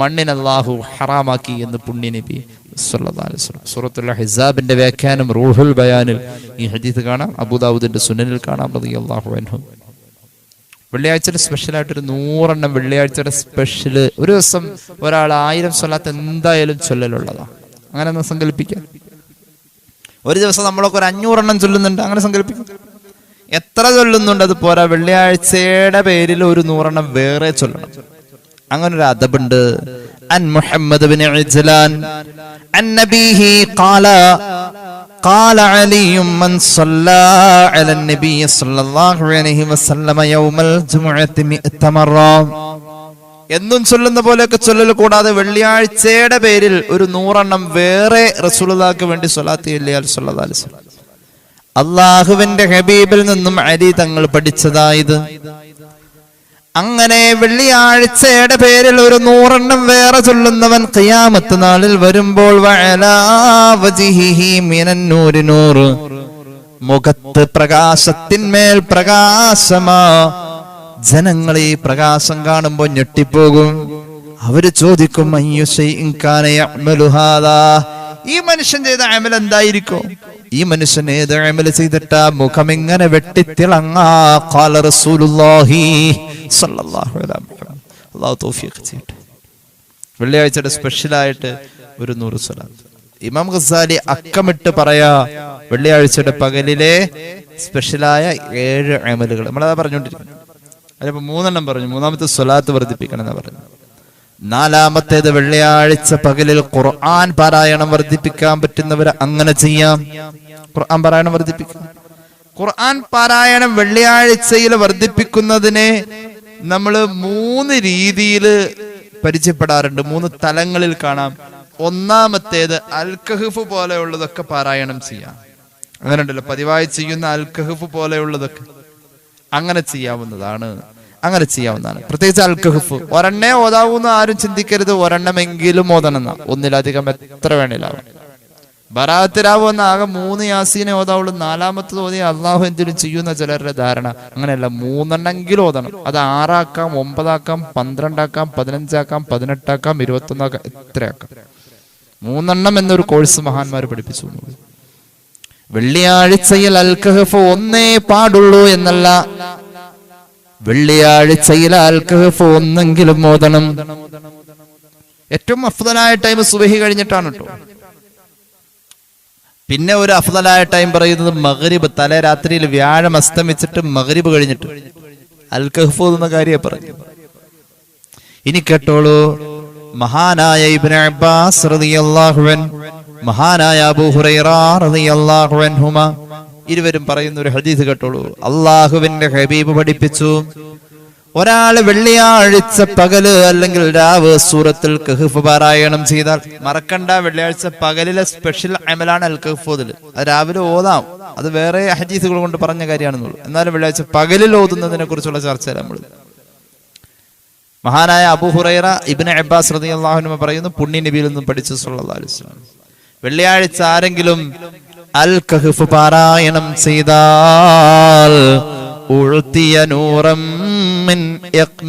മണ്ണിന് അല്ലാഹു ഹറാമാക്കി എന്ന് പുണ്യ നബി സല്ലല്ലാഹു അലൈഹി വസല്ലം. സൂറത്തുൽ അഹ്സാബിന്റെ വ്യാഖ്യാനം റൂഹുൽ ബയാനിൽ ഈ ഹദീസ് കാണാം, അബൂദാവൂദിന്റെ സുനനിൽ കാണാം റളിയല്ലാഹു അൻഹു. വെള്ളിയാഴ്ചയുടെ സ്പെഷ്യൽ ആയിട്ടൊരു 100 എണ്ണം വെള്ളിയാഴ്ചയുടെ സ്പെഷ്യല്. ഒരു ദിവസം ഒരാൾ 1000 സ്വലാത്ത് എന്തായാലും ചൊല്ലലുള്ളതാ. അങ്ങനെ ഒന്ന് സങ്കല്പിക്കാം. ഒരു ദിവസം നമ്മളൊക്കെ ഒരു 500 എണ്ണം ചൊല്ലുന്നുണ്ട്, അങ്ങനെ സങ്കല്പിക്കാം. എത്ര ചൊല്ലുന്നുണ്ട് അത് പോരാ, വെള്ളിയാഴ്ചയുടെ പേരിൽ ഒരു 100 എണ്ണം വേറെ ചൊല്ലണം. അങ്ങനെ ഒരു അദബുണ്ട്. അൻ മുഹമ്മദ് ബിൻ ഇജ്ലാൻ അൻ നബീഹി ഖാല അലിയും മൻ സ്വല്ലാ അലൻ നബി സ്വല്ലല്ലാഹു അലൈഹി വസല്ലമ യൗമൽ ജുമുഅത്തി മിഅത മറ. എന്നും ചൊല്ലുന്ന പോലെയൊക്കെ ചൊല്ലൽ കൂടാതെ വെള്ളിയാഴ്ചയുടെ പേരിൽ ഒരു 100 എണ്ണം വേറെ റസൂലുള്ളാഹിക്ക് വേണ്ടി സ്വലാത്ത് ചൊല്ലിയാൽ സ്വല്ലല്ലാഹു അലൈഹി വസല്ലം. അല്ലാഹുവിന്റെ ഹബീബിൽ നിന്നും അലി തങ്ങൾ പഠിച്ചതായത്. അങ്ങനെ വെള്ളിയാഴ്ചയുടെ പേരിൽ ഒരു 100 എണ്ണം വേറെ ചൊല്ലുന്നവൻ ഖിയാമത്ത് നാളിൽ വരുമ്പോൾ വഅലാ വജ്ഹിഹി മിനൻ നൂരി നൂർ, മുഖത്ത് പ്രകാശത്തിന്മേൽ പ്രകാശമാ. ജനങ്ങൾ ഈ പ്രകാശം കാണുമ്പോൾ ഞെട്ടിപ്പോകും. അവര് ചോദിക്കും, അയ്യു ശൈഇൻ കാന യഅമലു ഹാദാ, ഈ മനുഷ്യൻ ചെയ്ത അമൽ എന്തായിരിക്കും? ഈ മനുഷ്യൻ ഏത് അമൽ ചെയ്തിട്ടാ മുഖം ഇങ്ങനെ വെട്ടിത്തിളങ്ങാ? ഖാല റസൂലുള്ളാഹി സ്വല്ലല്ലാഹു അലൈഹി വസല്ലം. അല്ലാഹു തൗഫീഖ് ചെയ്യട്ടെ. വെള്ളിയാഴ്ചയുടെ സ്പെഷ്യലായിട്ട് ഒരു 100 സ്വലാത്ത്. ഇമാം ഗസാലി അക്കമിട്ട് പറയാ, വെള്ളിയാഴ്ചയുടെ പകലിലെ സ്പെഷ്യലായ 7 അമലുകൾ നമ്മളതാ പറഞ്ഞുകൊണ്ടിരിക്കുന്നത്. അതിപ്പോ 3 എണ്ണം പറഞ്ഞു. മൂന്നാമത്തെ സ്വലാത്ത് വർദ്ധിപ്പിക്കണം എന്നാ പറഞ്ഞു. 4-മത്തേത് വെള്ളിയാഴ്ച പകലിൽ ഖുർആൻ പാരായണം വർദ്ധിപ്പിക്കാൻ പറ്റുന്നവർ അങ്ങനെ ചെയ്യാം. ഖുർആൻ പാരായണം വർദ്ധിപ്പിക്കാം. ഖുർആൻ പാരായണം വെള്ളിയാഴ്ചയിൽ വർദ്ധിപ്പിക്കുന്നതിനെ നമ്മൾ 3 രീതിയിൽ പരിചയപ്പെടാറുണ്ട്, 3 തലങ്ങളിൽ കാണാം. ഒന്നാമത്തേത് അൽ കഹ്ഫ് പോലെയുള്ളതൊക്കെ പാരായണം ചെയ്യാം. അങ്ങനെ ഉണ്ടല്ലോ, പതിവായി ചെയ്യുന്ന അൽ കഹ്ഫ് പോലെയുള്ളതൊക്കെ അങ്ങനെ ചെയ്യാവുന്നതാണ്. പ്രത്യേകിച്ച് അൽ കഹ്ഫ് ഒരെണ്ണേ ഓതാവൂന്ന് ആരും ചിന്തിക്കരുത്. ഒരെണ്ണമെങ്കിലും ഓതണം. ഒന്നിലധികം എത്ര വേണേലാവും. ബറാത്തിരാവുന്ന ആകെ 3 യാസീനെ ഓതാവുള്ളൂ. 4-മത്തത് ഓതി അള്ളാഹു എന്തിനും ചെയ്യുന്ന ചിലരുടെ ധാരണ. അങ്ങനെയല്ല, 3 എണ്ണമെങ്കിലും ഓതണം. അത് 6 ആക്കാം, 9 ആക്കാം, 12 ആക്കാം, 15 ആക്കാം, 18 ആക്കാം, 21 ആക്കാം, എത്രയാക്കാം. 3 എണ്ണം എന്നൊരു കോഴ്സ് മഹാന്മാർ പഠിപ്പിച്ചു. വെള്ളിയാഴ്ചയിൽ അൽ കഹ്ഫ് ഒന്നേ പാടുള്ളൂ എന്നല്ല, വെള്ളിയാഴ്ചയിൽ അൽ കഹ്ഫ് ഒന്നെങ്കിലും ഓതണം. ഏറ്റവും അഫ്ദലായ ടൈം സുബഹി കഴിഞ്ഞിട്ടാണ് കേട്ടോ. പിന്നെ ഒരു അഫ്ദലായ ടൈം പറയുന്നത് മഗ്രിബ്, തലേ രാത്രിയിൽ വ്യാഴം അസ്തമിച്ചിട്ട് മഗ്രിബ് കഴിഞ്ഞിട്ട്. അൽ കഹ്ഫ് എന്ന കാര്യം പറഞ്ഞു. ഇനി കേട്ടോളൂ, മഹാനായ ഇബ്നു അബ്ബാസ് റളിയല്ലാഹു അൻഹു, മഹാനായ അബൂ ഹുറൈറ റളിയല്ലാഹു അൻഹുമ ഇരുവരും പറയുന്ന ഒരു ഹദീസ് കേട്ടോളൂ. അള്ളാഹുവിന്റെ ഹബീബ് പഠിപ്പിച്ചു, ഒരാള് വെള്ളിയാഴ്ച പകല് അല്ലെങ്കിൽ രാവ് സൂറത്തുൽ കഹ്ഫ് പാരായണം ചെയ്താൽ, മറക്കണ്ട, വെള്ളിയാഴ്ച പകലിലെ സ്പെഷ്യൽ അമലാണ് അൽ കഹ്ഫ് ഓതൽ. അത് രാവിലെ ഓതാം, അത് വേറെ ഹദീസുകൾ കൊണ്ട് പറഞ്ഞ കാര്യമാണെന്നുള്ളൂ. എന്നാലും വെള്ളിയാഴ്ച പകലിൽ ഓതുന്നതിനെ കുറിച്ചുള്ള ചർച്ചയാണ് നമ്മൾ. മഹാനായ അബൂ ഹുറൈറ ഇബ്നു അബ്ബാസ് റളിയല്ലാഹു അൻഹു പറയുന്നു, പുണ്യ നബിയിൽ നിന്നും പഠിച്ചു സല്ലല്ലാഹു അലൈഹി വസല്ലം, വെള്ളിയാഴ്ച ആരെങ്കിലും അൽ കഹ്ഫ് പാരായണം ചെയ്താൽ ഉഅ്തിയ നൂറൻ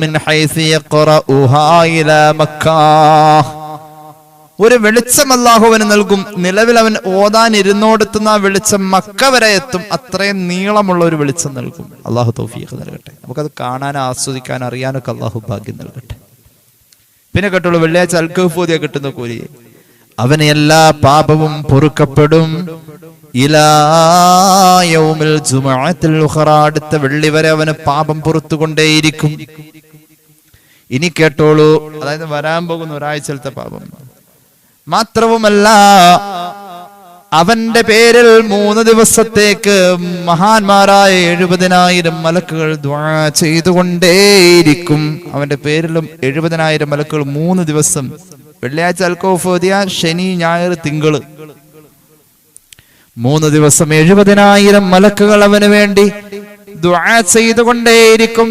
മിൻ ഹൈസി യഖറഉഹാ ഇലാ മക്ക, ഒരു വെളിച്ചം അല്ലാഹുവിന് നൽകും. നിലവിൽ അവൻ ഓതാൻ ഇരുന്നോടുത്തുന്ന ആ വെളിച്ചം മക്ക വരെ എത്തും. അത്രയും നീളമുള്ള ഒരു വെളിച്ചം നൽകും. അള്ളാഹു തൗഫീഖ് നൽകട്ടെ. നമുക്കത് കാണാൻ, ആസ്വദിക്കാൻ, അറിയാനൊക്കെ അള്ളാഹു ഭാഗ്യം നൽകട്ടെ. പിന്നെ കേട്ടുള്ളൂ, വെള്ളിയാഴ്ച അൽ കഹ്ഫ് ഓതിയ കിട്ടുന്ന കൂലി, അവന് എല്ലാ പാപവും പൊറുക്കപ്പെടും. ഇലാ യൗമിൽ ജുമുഅത്തിൽ ഉഖറ, അടുത്ത വെള്ളി വരെ അവന് പാപം പൊറുത്തുകൊണ്ടേയിരിക്കും. ഇനി കേട്ടോളൂ, അതായത് വരാൻ പോകുന്ന ഒരാഴ്ചത്തെ പാപം മാത്രവുമല്ല, അവന്റെ പേരിൽ 3 ദിവസത്തേക്ക് മഹാന്മാരായ 70,000 മലക്കുകൾ ദുആ ചെയ്തുകൊണ്ടേയിരിക്കും. അവന്റെ പേരിലും 70,000 മലക്കുകൾ 3 ദിവസം, വെള്ളിയാഴ്ച അൽ കഹ്ഫ് ഓതിയ ശനി, ഞായർ, തിങ്കള്, 3 ദിവസം 70,000 മലക്കുകൾ അവന് വേണ്ടി ദുആ ചെയ്തുകൊണ്ടേയിരിക്കും.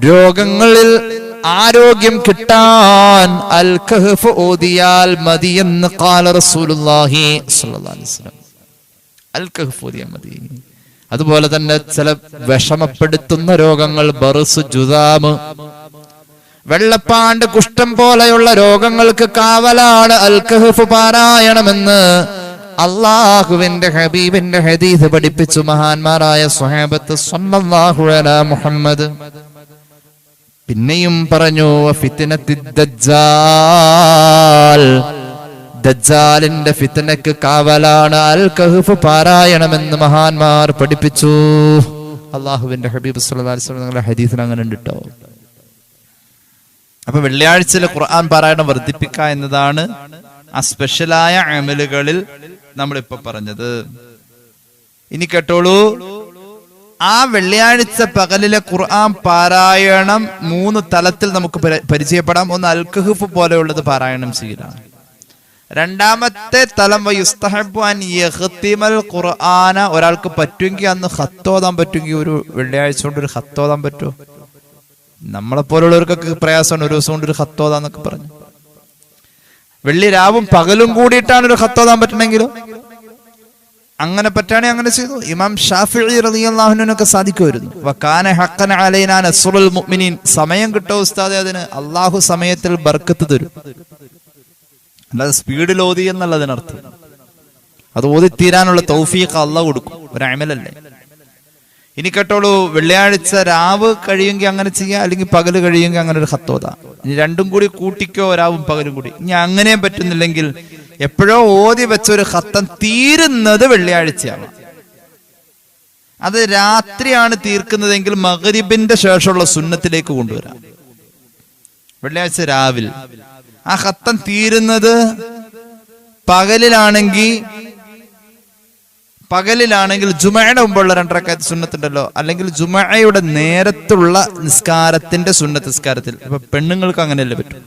രോഗങ്ങളിൽ ആരോഗ്യം കിട്ടാൻ അൽ കഹ്ഫ് ഓതിയാൽ മതിയെന്ന് ഖാല റസൂലുള്ളാഹി സ്വല്ലല്ലാഹു അലൈഹി വസല്ലം. അൽ കഹ്ഫ് ഓതിയാൽ മതി. അതുപോലെ തന്നെ ചില വിഷമപ്പെടുത്തുന്ന രോഗങ്ങൾ, ബർസ്, ജുദാമ്, വെള്ളപ്പാണ്ട്, കുഷ്ഠം പോലെയുള്ള രോഗങ്ങൾക്ക് കാവലാണ് അൽ കഹ്ഫ് പാരായണമെന്ന് അള്ളാഹുവിന്റെ ഹബീബിന്റെ ഹദീസ് പഠിപ്പിച്ചു മഹാന്മാരായ സ്വഹാബത്ത് സല്ലല്ലാഹു അലാ മുഹമ്മദ്. പിന്നെയും പറഞ്ഞു, ഫിത്നത്തിദ് ദജ്ജാൽ, ദജ്ജാലിന്റെ ഫിത്നക്ക് കാവലാണ് അൽ കഹ്ഫ് പാരായണമെന്ന് മഹാന്മാർ പഠിപ്പിച്ചു. അള്ളാഹുവിന്റെ ഹബീബ് സല്ലല്ലാഹു അലൈഹി വസല്ലം ഹദീസിൽ അങ്ങനെ ഉണ്ട് ട്ടോ. അപ്പൊ വെള്ളിയാഴ്ചയിലെ ഖുർആൻ പാരായണം വർദ്ധിപ്പിക്കുക എന്നതാണ് ആ സ്പെഷ്യലായ അമലുകളിൽ നമ്മളിപ്പോ പറഞ്ഞത്. ഇനി കേട്ടോളൂ, ആ വെള്ളിയാഴ്ച പകലിലെ ഖുർആൻ പാരായണം 3 തലത്തിൽ നമുക്ക് പരിചയപ്പെടാം. ഒന്ന് അൽ കഹ്ഫ് പോലെയുള്ളത് പാരായണം ചെയ്യലാണ്. രണ്ടാമത്തെ തലം യുസ്തഹബ്ബു അൻ യഖ്തിമൽ ഖുർആന, ഒരാൾക്ക് പറ്റുമെങ്കിൽ അന്ന് ഖത്തോതാൻ പറ്റുമെങ്കിൽ ഒരു വെള്ളിയാഴ്ച കൊണ്ട് ഒരു ഖത്തോതാൻ പറ്റുമോ? നമ്മളെപ്പോലുള്ളവർക്കൊക്കെ പ്രയാസമാണ് ഒരു ദിവസം കൊണ്ട് ഒരു ഖത്തോതാന്നൊക്കെ പറഞ്ഞു. വെള്ളി രാവും പകലും കൂടിയിട്ടാണ് ഒരു ഖത്തോതാൻ പറ്റണമെങ്കിലും അങ്ങനെ പറ്റുകയാണെങ്കിൽ അങ്ങനെ ചെയ്തു. ഇമാം ഷാഫിഈ റളിയല്ലാഹു അൻഹുവിനൊക്കെ സാധിക്കുമായിരുന്നു. വകാന ഹഖ്ഖൻ അലൈനാ നസ്റുൽ മുഅ്മിനീൻ, സമയം കിട്ടോ ഉസ്താദെ, അതിന് അള്ളാഹു സമയത്തിൽ ബർക്കത്ത് തരും. അല്ലാതെ സ്പീഡിൽ ഓതി എന്നുള്ളതിനർത്ഥം. അത് ഓതിത്തീരാനുള്ള തൗഫീഖ് അള്ളാഹു കൊടുക്കും, ഒരു അമലല്ലേ. ഇനി കേട്ടോളൂ, വെള്ളിയാഴ്ച രാവ് കഴിയുമെങ്കിൽ അങ്ങനെ ചെയ്യാം, അല്ലെങ്കിൽ പകല് കഴിയുമെങ്കിൽ അങ്ങനെ ഒരു ഖത്തോതാ. ഇനി രണ്ടും കൂടി കൂട്ടിക്കോ, രാവും പകലും കൂടി. ഇനി അങ്ങനെയും പറ്റുന്നില്ലെങ്കിൽ എപ്പോഴോ ഓതി വെച്ചൊരു ഖത്തം തീരുന്നത് വെള്ളിയാഴ്ചയാണ്. അത് രാത്രിയാണ് തീർക്കുന്നതെങ്കിൽ മഗ്രിബിന്റെ ശേഷമുള്ള സുന്നത്തിലേക്ക് കൊണ്ടുവരാം. വെള്ളിയാഴ്ച രാവിലെ ആ ഖത്തം തീരുന്നത് പകലിലാണെങ്കിൽ ജുമഅയുടെ മുമ്പുള്ള 2 റക്അത്ത് സുന്നത്തുണ്ടല്ലോ, അല്ലെങ്കിൽ ജുമഅയുടെ നേരത്തുള്ള നിസ്കാരത്തിന്റെ സുന്നത്ത് നിസ്കാരത്തിൽ. ഇപ്പൊ പെണ്ണുങ്ങൾക്ക് അങ്ങനെയല്ലേ പറ്റും,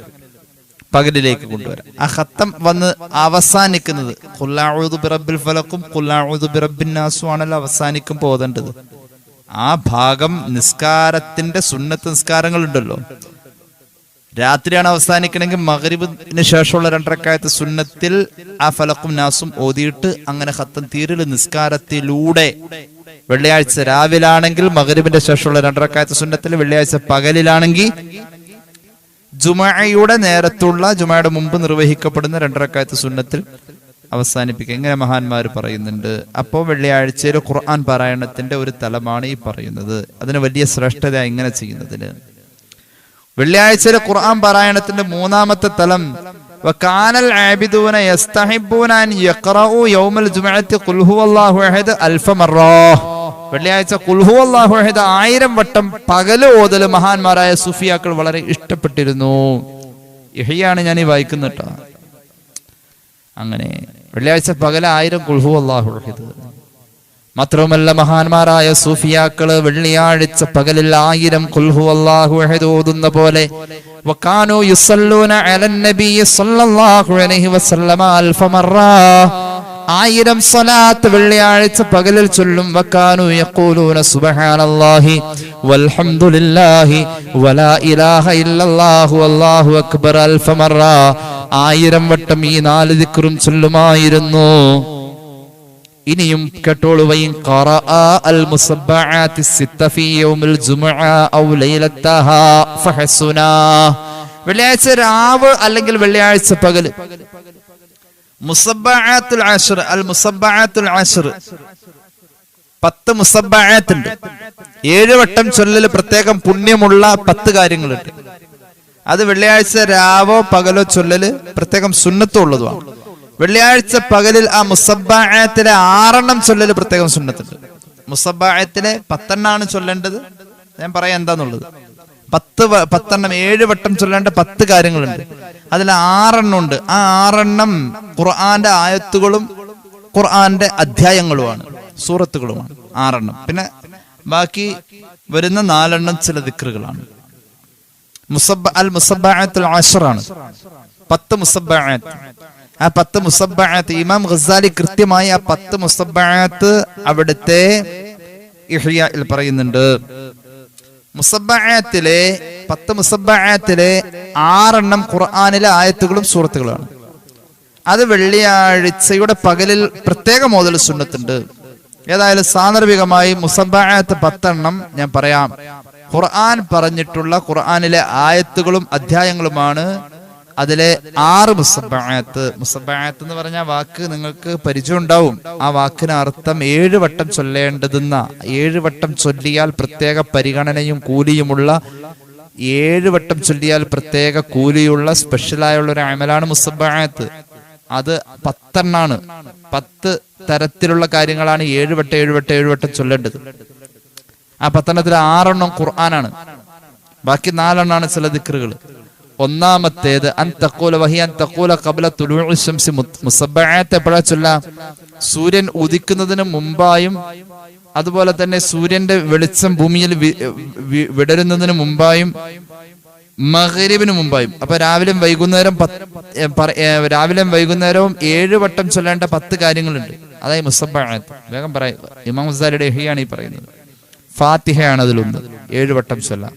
പകലിലേക്ക് കൊണ്ടുവരാം. ആ ഖത്തം വന്ന് അവസാനിക്കുന്നത് ഖുൽ അഊദു ബിറബ്ബിൽ ഫലഖും ഖുൽ അഊദു ബിറബ്ബിൻ നാസും ആണല്ലോ അവസാനിക്കുമ്പോൾ ഓതേണ്ടത്. ആ ഭാഗം നിസ്കാരത്തിന്റെ സുന്നത്ത് നിസ്കാരങ്ങൾ ഉണ്ടല്ലോ, രാത്രിയാണ് അവസാനിക്കണമെങ്കിൽ മഗ്രിബിന് ശേഷമുള്ള 2 റക്അത്ത് സുന്നത്തിൽ ആ ഫലഖും നാസും ഓതിയിട്ട് അങ്ങനെ ഖത്തം തീരൽ നിസ്കാരത്തിലൂടെ. വെള്ളിയാഴ്ച രാവിലാണെങ്കിൽ മഗ്രിബിന്റെ ശേഷമുള്ള 2 റക്അത്ത് സുന്നത്തിൽ, വെള്ളിയാഴ്ച പകലിലാണെങ്കിൽ ജുമഅയുടെ നേരത്തുള്ള ജുമഅയുടെ മുമ്പ് നിർവഹിക്കപ്പെടുന്ന 2 റക്അത്ത് സുന്നത്തിൽ അവസാനിപ്പിക്കുക. ഇങ്ങനെ മഹാന്മാർ പറയുന്നുണ്ട്. അപ്പോൾ വെള്ളിയാഴ്ചയിലെ ഖുർആൻ പാരായണത്തിന്റെ ഒരു തലമാണ് ഈ പറയുന്നത്. അതിന് വലിയ ശ്രേഷ്ഠത ഇങ്ങനെ ചെയ്യുന്നതിന്. വെള്ളിയാഴ്ചയിലെ ഖുർആൻ പാരായണത്തിന്റെ മൂന്നാമത്തെ തലം വകാനൽ ആബിദൂന യസ്തഹിബ്ബൂന അൻ യഖറഉ യൗമൽ ജുമുഅത്തി ഖുൽ ഹുവല്ലാഹു അഹദ് അൽഫ മറ. വെള്ളിയാഴ്ച ഖുൽ ഹുവല്ലാഹു അഹദ് 1000 വട്ടം പകല് ഓതൽ മഹാന്മാരായ സൂഫിയാക്കൾ വളരെ ഇഷ്ടപ്പെട്ടിരുന്നു. ഇഹ്യാണ് ഞാൻ ഈ വായിക്കുന്നത് കേട്ടോ. അങ്ങനെ വെള്ളിയാഴ്ച പകല് 1000 ഖുൽ ഹുവല്ലാഹു അഹദ്. മാത്രവുമല്ല മഹാന്മാരായ സൂഫിയാക്കള് വെള്ളിയാഴ്ച പകലിൽ 1000 ഖുൽ ഹുവല്ലാഹു അഹദ് ഓതുന്ന പോലെ വകാനൂ യുസല്ലൂന അലൻ നബി സ്വല്ലല്ലാഹു അലൈഹി വസല്ലമ അൽഫ മറ. 1000 സ്വലാത്ത് വെള്ളിയാഴ്ച പകലിൽ ചൊല്ലും. വകാനൂ യഖൂലൂന സുബ്ഹാനല്ലാഹി വൽഹംദുലില്ലാഹി വലാ ഇലാഹ ഇല്ലല്ലാഹു വല്ലാഹു അക്ബർ അൽഫ മറ. 1000 വട്ടം ഈ 4 ദിക്റും ചൊല്ലുമായിരുന്നു. ഇനിയും കേട്ടോളൂ. വൈൻ ഖറഅ അൽ മുസബ്ബഅത്തി സിത്ത ഫീ യൗമിൽ ജുമുഅ ഔ ലൈലത്തഹാ ഫഹസുനാ. വെള്ളിയാഴ്ച രാവ് അല്ലെങ്കിൽ വെള്ളിയാഴ്ച പകൽ മുസബ്ബഅത്തുൽ അശ്ർ, അൽ മുസബ്ബഅത്തുൽ അശ്ർ 10 മുസബ്ബഅത്ത് ഉണ്ട്. 7 വട്ടം ചൊല്ലൽ പ്രത്യേകം പുണ്യമുള്ള 10 കാര്യങ്ങളുണ്ട്. അത് വെള്ളിയാഴ്ച രാവോ പകലോ ചൊല്ലല് പ്രത്യേകം സുന്നത്തുള്ളതുമാണ്. വെള്ളിയാഴ്ച പകലിൽ ആ മുസബ്ബഅത്തിലെ 6 ചൊല്ലല് പ്രത്യേകം സുന്നത്തുണ്ട്. മുസബ്ബഅത്തിലെ 10 ചൊല്ലേണ്ടത്. ഞാൻ പറയാം എന്താന്നുള്ളത്. 10 7 വട്ടം ചൊല്ലേണ്ട 10 കാര്യങ്ങളുണ്ട്. അതിൽ 6 ഉണ്ട്. ആ 6 ഖുർആന്റെ ആയത്തുകളും ഖുർആന്റെ അധ്യായങ്ങളുമാണ്, സൂറത്തുകളുമാണ്. 6. പിന്നെ ബാക്കി വരുന്ന 4 ചില ദിക്റുകളാണ്. അൽ മുസബ്ബഅത്തുൽ അശ്റാണ് 10 മുസബ്ബഅത്ത്. ആ 10 മുസബ്ബഅത്ത് ഇമാം ഗസാലി കൃത്യമായി ആ 10 മുസബ്ബഅത്ത് അവിടുത്തെ ഇഹ്യായിൽ പറയുന്നുണ്ട്. മുസബ്ബഅത്തിലെ 10 മുസബ്ബഅത്തിലെ 6 ഖുർആനിലെ ആയത്തുകളും സൂറത്തുകളാണ്. അത് വെള്ളിയാഴ്ചയുടെ പകലിൽ പ്രത്യേക മോദൽ സുന്നത്തുണ്ട്. ഏതായാലും സാന്ദർഭികമായി മുസബ്ബഅത്ത് 10 ഞാൻ പറയാം. ഖുർആൻ പറഞ്ഞിട്ടുള്ള ഖുർആനിലെ ആയത്തുകളും അധ്യായങ്ങളുമാണ് അതിലെ 6 മുസബ്ബഅത്ത്. മുസബ്ബഅത്ത് എന്ന് പറഞ്ഞ വാക്ക് നിങ്ങൾക്ക് പരിചയം ഉണ്ടാവും. ആ വാക്കിന് അർത്ഥം 7 വട്ടം ചൊല്ലേണ്ടതെന്ന, 7 വട്ടം ചൊല്ലിയാൽ പ്രത്യേക പരിഗണനയും കൂലിയുമുള്ള, 7 വട്ടം ചൊല്ലിയാൽ പ്രത്യേക കൂലിയുള്ള സ്പെഷ്യലായുള്ള ഒരു അമലാണ് മുസബ്ബഅത്ത്. അത് 10 10 തരത്തിലുള്ള കാര്യങ്ങളാണ് 7 വട്ടം ചൊല്ലേണ്ടത്. ആ 10 6 ഖുർആനാണ്, ബാക്കി 4 ചില ദിക്റുകൾ. ഒന്നാമത്തേത് അൻ തഖൂല വഹിയ അൻ തഖൂല ഖബ്ല തുലൂഇ ശംസി. മുസബ്ബഅത്ത് എപ്പോഴാ ചൊല്ലാം? സൂര്യൻ ഉദിക്കുന്നതിന് മുമ്പായും അതുപോലെ തന്നെ സൂര്യന്റെ വെളിച്ചം ഭൂമിയിൽ വിടരുന്നതിന് മുമ്പായും മഗ്രിബിന് മുമ്പായും. അപ്പൊ രാവിലെയും വൈകുന്നേരവും 7 വട്ടം ചൊല്ലേണ്ട 10 കാര്യങ്ങളുണ്ട്. അതായത് മുസബ്ബഅത്ത്. വേഗം പറയാം. ഇമാം ഗസാലിയുടെ ഇഹ്യാണ് ഈ പറയുന്നത്. ഫാത്തിഹയാണ് അതിലൊന്ന്, 7 വട്ടം ചൊല്ലാം.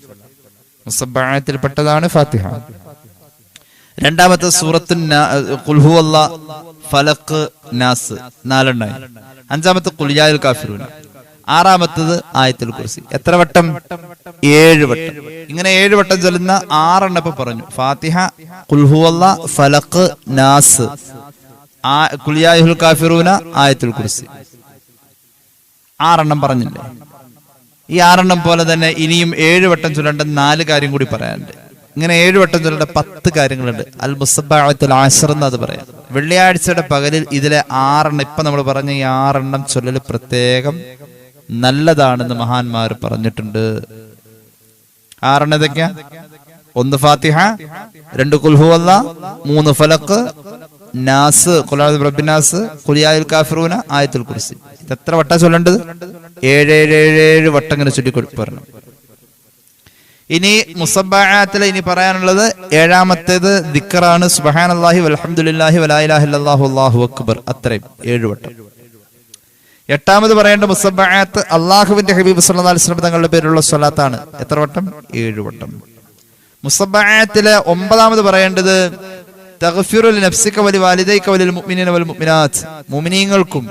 മുസബ്ബഅത്തിൽ പെട്ടതാണ് ഫാത്തിഹ. രണ്ടാമത്തെ സൂറത്തുൻ ഖുൽ ഹുവല്ലാഹ്, ഫലഖ്, നാസ് 4. അഞ്ചാമത്തെ ഖുൽ യാ അയ്യുൽ കാഫിറൂൻ. 6 ആയത്തുൽ കുർസി. എത്ര വട്ടം? 7 വട്ടം. ഇങ്ങനെ 7 വട്ടം ചൊല്ലുന്ന 6 ഇപ്പൊ പറഞ്ഞു. ഫാത്തിഹ, ഖുൽ ഹുവല്ലാഹ്, ഫലഖ്, നാസ്, ഖുൽ യാ അയ്യുൽ കാഫിറൂൻ, ആയത്തുൽ കുർസി. 6 പറഞ്ഞില്ലേ? ഈ 6 പോലെ തന്നെ ഇനിയും 7 വട്ടം ചൊല്ലേണ്ട 4 കാര്യം കൂടി പറയാനുണ്ട്. ഇങ്ങനെ 7 വട്ടം ചൊല്ലേണ്ട 10 കാര്യങ്ങളുണ്ട്. അൽ മുസബ്ബഅത്തുൽ അശ്ർ എന്ന് അത് പറയാം. വെള്ളിയാഴ്ചയുടെ പകലിൽ ഇതിലെ 6 ഇപ്പൊ നമ്മൾ പറഞ്ഞ ഈ 6 ചൊല്ലൽ പ്രത്യേകം നല്ലതാണെന്ന് മഹാന്മാർ പറഞ്ഞിട്ടുണ്ട്. 6 ഏതൊക്കെയാ? 1 ഫാത്തിഹ, 2 ഖുൽ ഹുവല്ലാഹ്, 3 ഫലഖ്, നാസ്, ഖുൽ അഊദു ബിറബ്ബിന്നാസ്, ഖുൽ യാ അയ്യുൽ കാഫിറൂൻ, ആയത്തുൽ കുർസി. ഇത് എത്ര വട്ടാ ചൊല്ലേണ്ടത്? 7 വട്ടം ഇങ്ങനെ ചൊല്ലി പറഞ്ഞു. ഇനി മുസബ്ബഅത്തിൽ ഇനി പറയാനുള്ളത് 7ാമത്തേത് ദിക്റാണ്. സുബ്ഹാനല്ലാഹി വൽഹംദുലില്ലാഹി വലാ ഇലാഹ ഇല്ലല്ലാഹു വല്ലാഹു അക്ബർ. അത്രയും 7 വട്ടം. 8ാമത് പറയേണ്ട മുസബ്ബഅത്ത് അല്ലാഹുവിന്റെ ഹബീബ് സല്ലല്ലാഹു അലൈഹി വസല്ലം തങ്ങളുടെ പേരിലുള്ള സ്വലാത്താണ്. എത്ര വട്ടം? 7 വട്ടം. മുസബ്ബഅത്തിലെ 9ാമത് പറയേണ്ടത് തഗ്ഫിറു ലിനഫ്സിക വലിവാലിദൈക വലിൽ മുഅ്മിനീന വൽ മുഅ്മിനാത്ത്. മുഅ്മിനീങ്ങൾക്കും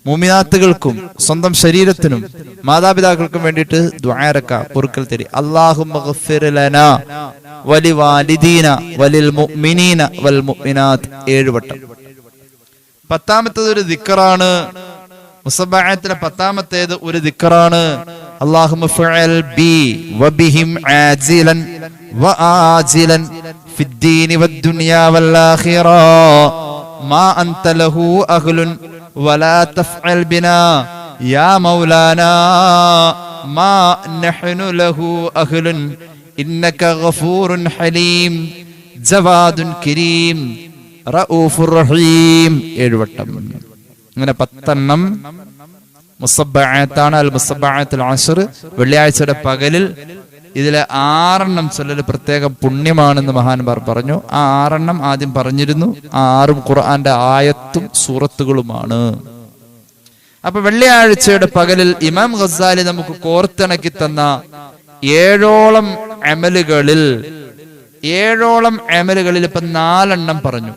മുഅ്മിനാത്തുകൾക്കും സ്വന്തം ശരീരത്തിനും മാതാപിതാക്കൾക്കും വേണ്ടിയിട്ട് ദുആ ഇറക്കുക, പൊറുക്കൽ തേടി. അല്ലാഹുമ്മ ഗഫിർ ലനാ വലിവാലിദീന വലിൽ മുഅ്മിനീന വൽ മുഅ്മിനാത്ത് 7 വട്ടം. 10ാമത്തേത് ഒരു ദിക്റാണ്. മുസബ്ബഅത്തിലെ 10ാമത്തേത് ഒരു ദിക്റാണ്. അല്ലാഹുമ്മ ഫഅൽ ബി വബിഹിം ആജിലൻ വആജിലൻ ഫിദ്ദീനി വദ്ദുനിയാ വൽആഖിറ മാ അൻത ലഹു അഹ്ലുൻ വലാ തഫ്അൽ ബിനാ യാ മൗലാനാ മാ നഹ്നു ലഹു അഹ്ലുൻ ഇന്നക ഗഫൂറുൻ ഹലീം ജവാദുൻ കരീം റഊഫുർ റഹീം. 7 വട്ടം. അങ്ങനെ 10 മുസബ്ബഅത്താണ്. അൽ മുസബ്ബഅത്തുൽ അശ്ർ. വെള്ളിയാഴ്ചയുടെ പകലിൽ ഇതിലെ 6 ചൊല്ലൽ പ്രത്യേക പുണ്യമാണെന്ന് മഹാന്മാർ പറഞ്ഞു. ആ 6 ആദ്യം പറഞ്ഞിരുന്നു. ആ 6 ഖുർആന്റെ ആയത്തും സൂറത്തുകളുമാണ്. അപ്പൊ വെള്ളിയാഴ്ചയുടെ പകലിൽ ഇമാം ഗസാലി നമുക്ക് കോർത്തിണക്കി തന്ന 7ഓളം അമലുകളിൽ ഇപ്പൊ 4 പറഞ്ഞു.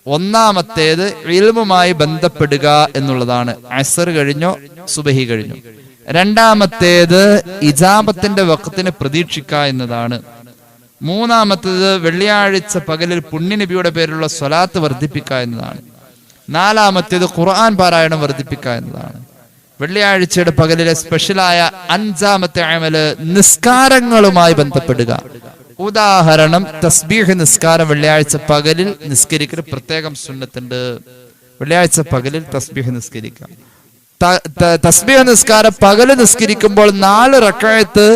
ഒന്നാമത്തേത് ഇൽമുമായി ബന്ധപ്പെടുക എന്നുള്ളതാണ്. അസ്ർ കഴിഞ്ഞോ സുബഹി കഴിഞ്ഞു. രണ്ടാമത്തേത് ഇജാബത്തിന്റെ വഖത്തിന് പ്രതീക്ഷിക്കുക എന്നതാണ്. മൂന്നാമത്തേത് വെള്ളിയാഴ്ച പകലിൽ പുണ്യനബിയുടെ പേരിലുള്ള സ്വലാത്ത് വർദ്ധിപ്പിക്കുക എന്നതാണ്. നാലാമത്തേത് ഖുർആൻ പാരായണം വർദ്ധിപ്പിക്കുക എന്നതാണ്. വെള്ളിയാഴ്ചയുടെ പകലിലെ സ്പെഷ്യലായ 5ാമത്തെ അമല് നിസ്കാരങ്ങളുമായി ബന്ധപ്പെടുക. ഉദാഹരണം, തസ്ബീഹ് നിസ്കാരം വെള്ളിയാഴ്ച പകലിൽ നിസ്കരിക്കൽ പ്രത്യേകം സുന്നത്തുണ്ട്. വെള്ളിയാഴ്ച പകലിൽ തസ്ബീഹ് നിസ്കരിക്കാം. തസ്ബീഹ് നിസ്കാരം പകല് നിസ്കരിക്കുമ്പോൾ 4 റക്അത്ത്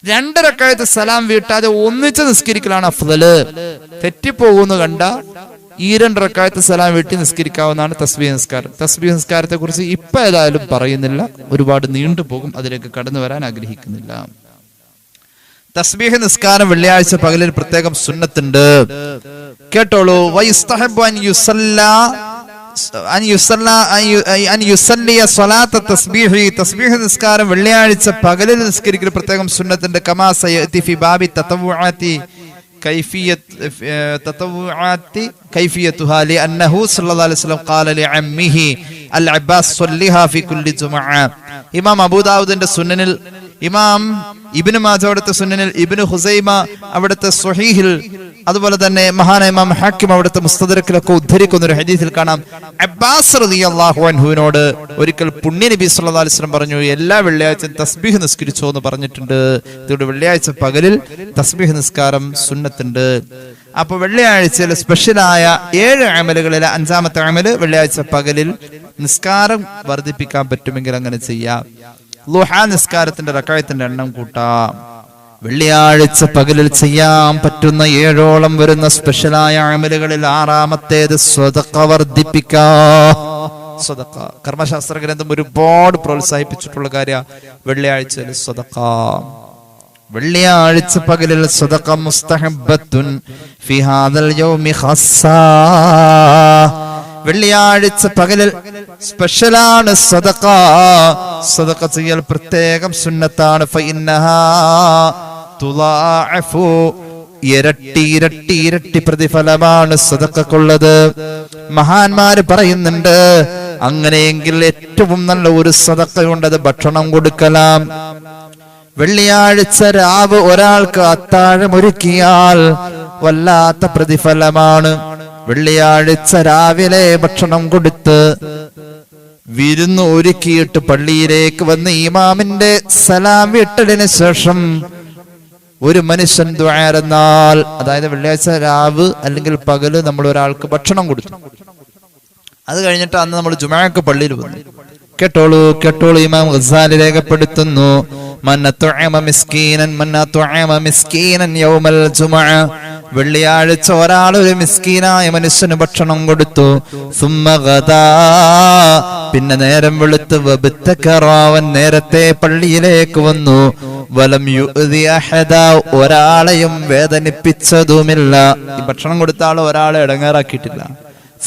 2 റക്അത്ത് സലാം വീട്ടാതെ ഒന്നിച്ച് നിസ്കരിക്കലാണ് അഫ്ളല്. തെറ്റിപ്പോകുന്നു കണ്ട ഈ 2 റക്അത്ത് സലാം വീട്ടി നിസ്കരിക്കാവുന്നതാണ് തസ്ബീഹ് നിസ്കാരം. തസ്ബീഹ് നിസ്കാരത്തെ കുറിച്ച് ഇപ്പൊ ഏതായാലും പറയുന്നില്ല, ഒരുപാട് നീണ്ടുപോകും, അതിലേക്ക് കടന്നു വരാൻ ആഗ്രഹിക്കുന്നില്ല. തസ്ബീഹ് നിസ്കാരം വെള്ളിയാഴ്ച പകലിൽ പ്രത്യേകം സുന്നത്തുണ്ട്. കേട്ടോളൂ. വയസ്തഹബ്ബു അൻ യുസല്ലിയ സ്വലാത്ത തസ്ബീഹി. തസ്ബീഹ് നിസ്കാരം വെള്ളിയാഴ്ച പകലിൽ നിസ്കരിക്കൽ പ്രത്യേകം സുന്നത്തുണ്ട്. കമാ സയഅതി ഫി ബാബി തതവ്വുഅതി കൈഫിയത്തുഹാ ലിഅന്നഹു സ്വല്ലല്ലാഹു അലൈഹി വസല്ലം ഖാല ലിഅമ്മിഹി അൽ അബ്ബാസ് സ്വല്ലിഹാ ഫി കുല്ലി ജുമുഅ. ഇമാം അബൂദാവൂദിന്റെ സുനനിൽ, ഇമാം ഇബ്നു മാജ അവിടുത്തെ സുനനിൽ, ഇബ്നു ഹുസൈമ അവിടുത്തെ സ്വഹീഹിൽ, അതുപോലെ തന്നെ മഹാനായ ഇമാം ഹാക്കിം അവിടുത്തെ മുസ്തദറക്കിലൊക്കെ ഉദ്ധരിക്കുന്ന ഒരു ഹദീസിൽ കാണാം, അബ്ബാസ് റളിയല്ലാഹു അൻഹുവിനോട് ഒരിക്കൽ പുണ്യ നബി സല്ലല്ലാഹു അലൈഹി വസല്ലം പറഞ്ഞു, എല്ലാ വെള്ളിയാഴ്ചയും തസ്ബീഹ് നിസ്കരിച്ചോ എന്ന് പറഞ്ഞിട്ടുണ്ട്. ഇതുകൊണ്ട് വെള്ളിയാഴ്ച പകലിൽ തസ്ബീഹ് നിസ്കാരം സുന്നത്തുണ്ട്. അപ്പൊ വെള്ളിയാഴ്ചയിൽ സ്പെഷ്യലായ 7 അമലുകളിലെ 5ാമത്തെ അമല് വെള്ളിയാഴ്ച പകലിൽ നിസ്കാരം വർദ്ധിപ്പിക്കാൻ പറ്റുമെങ്കിൽ അങ്ങനെ ചെയ്യാം. ളുഹാ നിസ്കാരത്തിന്റെ റക്അത്തിന്റെ എണ്ണം കൂട്ടാം. വെള്ളിയാഴ്ച പകലിൽ ചെയ്യാൻ പറ്റുന്ന 7ഓളം വരുന്ന സ്പെഷ്യലായ അമലുകളിൽ 6ാമത്തേത് സ്വതക്ക വർദ്ധിപ്പിക്കുക. സ്വതക്ക കർമ്മശാസ്ത്ര ഗ്രന്ഥം ഒരുപാട് പ്രോത്സാഹിപ്പിച്ചിട്ടുള്ള കാര്യ വെള്ളിയാഴ്ചയിൽ സ്വതക്ക. വെള്ളിയാഴ്ച പകലിൽ സ്വതക്ക മുസ്തഹബ്ബത്തുൻ ഫി ഹാദൽ യൗമി ഖസ്സാ. വെള്ളിയാഴ്ച പകലിൽ സ്പെഷ്യലാണ് സദഖ. സദഖ ചെയ്യൽ പ്രത്യേകം സുന്നത്താണ്. ഫഇന്നഹാ തുളാഅഫു. ഇരട്ടി പ്രതിഫലമാണ് സദഖക്കുള്ളത്. മഹാന്മാര് പറയുന്നുണ്ട്, അങ്ങനെയെങ്കിൽ ഏറ്റവും നല്ല ഒരു സദഖയുണ്ട്, അത് ഭക്ഷണം കൊടുക്കലാം. വെള്ളിയാഴ്ച രാവ് ഒരാൾക്ക് അത്താഴം ഒരുക്കിയാൽ വല്ലാത്ത പ്രതിഫലമാണ്. വെള്ളിയാഴ്ച രാവിലെ ഭക്ഷണം കൊടുത്ത് വിരുന്ന് ഒരുക്കിയിട്ട് പള്ളിയിലേക്ക് വന്ന് ഇമാമിന്റെ സലാം വീട്ടലിന് ശേഷം ഒരു മനുഷ്യൻ ദുആ, അതായത് വെള്ളിയാഴ്ച രാവ് അല്ലെങ്കിൽ പകല് നമ്മൾ ഒരാൾക്ക് ഭക്ഷണം കൊടുത്തു, അത് കഴിഞ്ഞിട്ട് അന്ന് നമ്മൾ ജുമുഅക്ക് പള്ളിയിൽ വന്നു. കേട്ടോളൂ ഇമാം ഗസാലി രേഖപ്പെടുത്തുന്നു, വെള്ളിയാഴ്ച ഒരാൾ ഒരു മിസ്കീനായ മനുഷ്യന് ഭക്ഷണം കൊടുത്തു. പിന്നെ നേരം വെളുത്ത് വബത്തഖറാവൻ നേരത്തെ പള്ളിയിലേക്ക് വന്നു. വലം യുഅ്ദി അഹദ, ഒരാളെയും വേദനിപ്പിച്ചതുമില്ല. ഈ ഭക്ഷണം കൊടുത്ത ആൾ ഒരാളെ ഇടങ്ങേറാക്കിയിട്ടില്ല.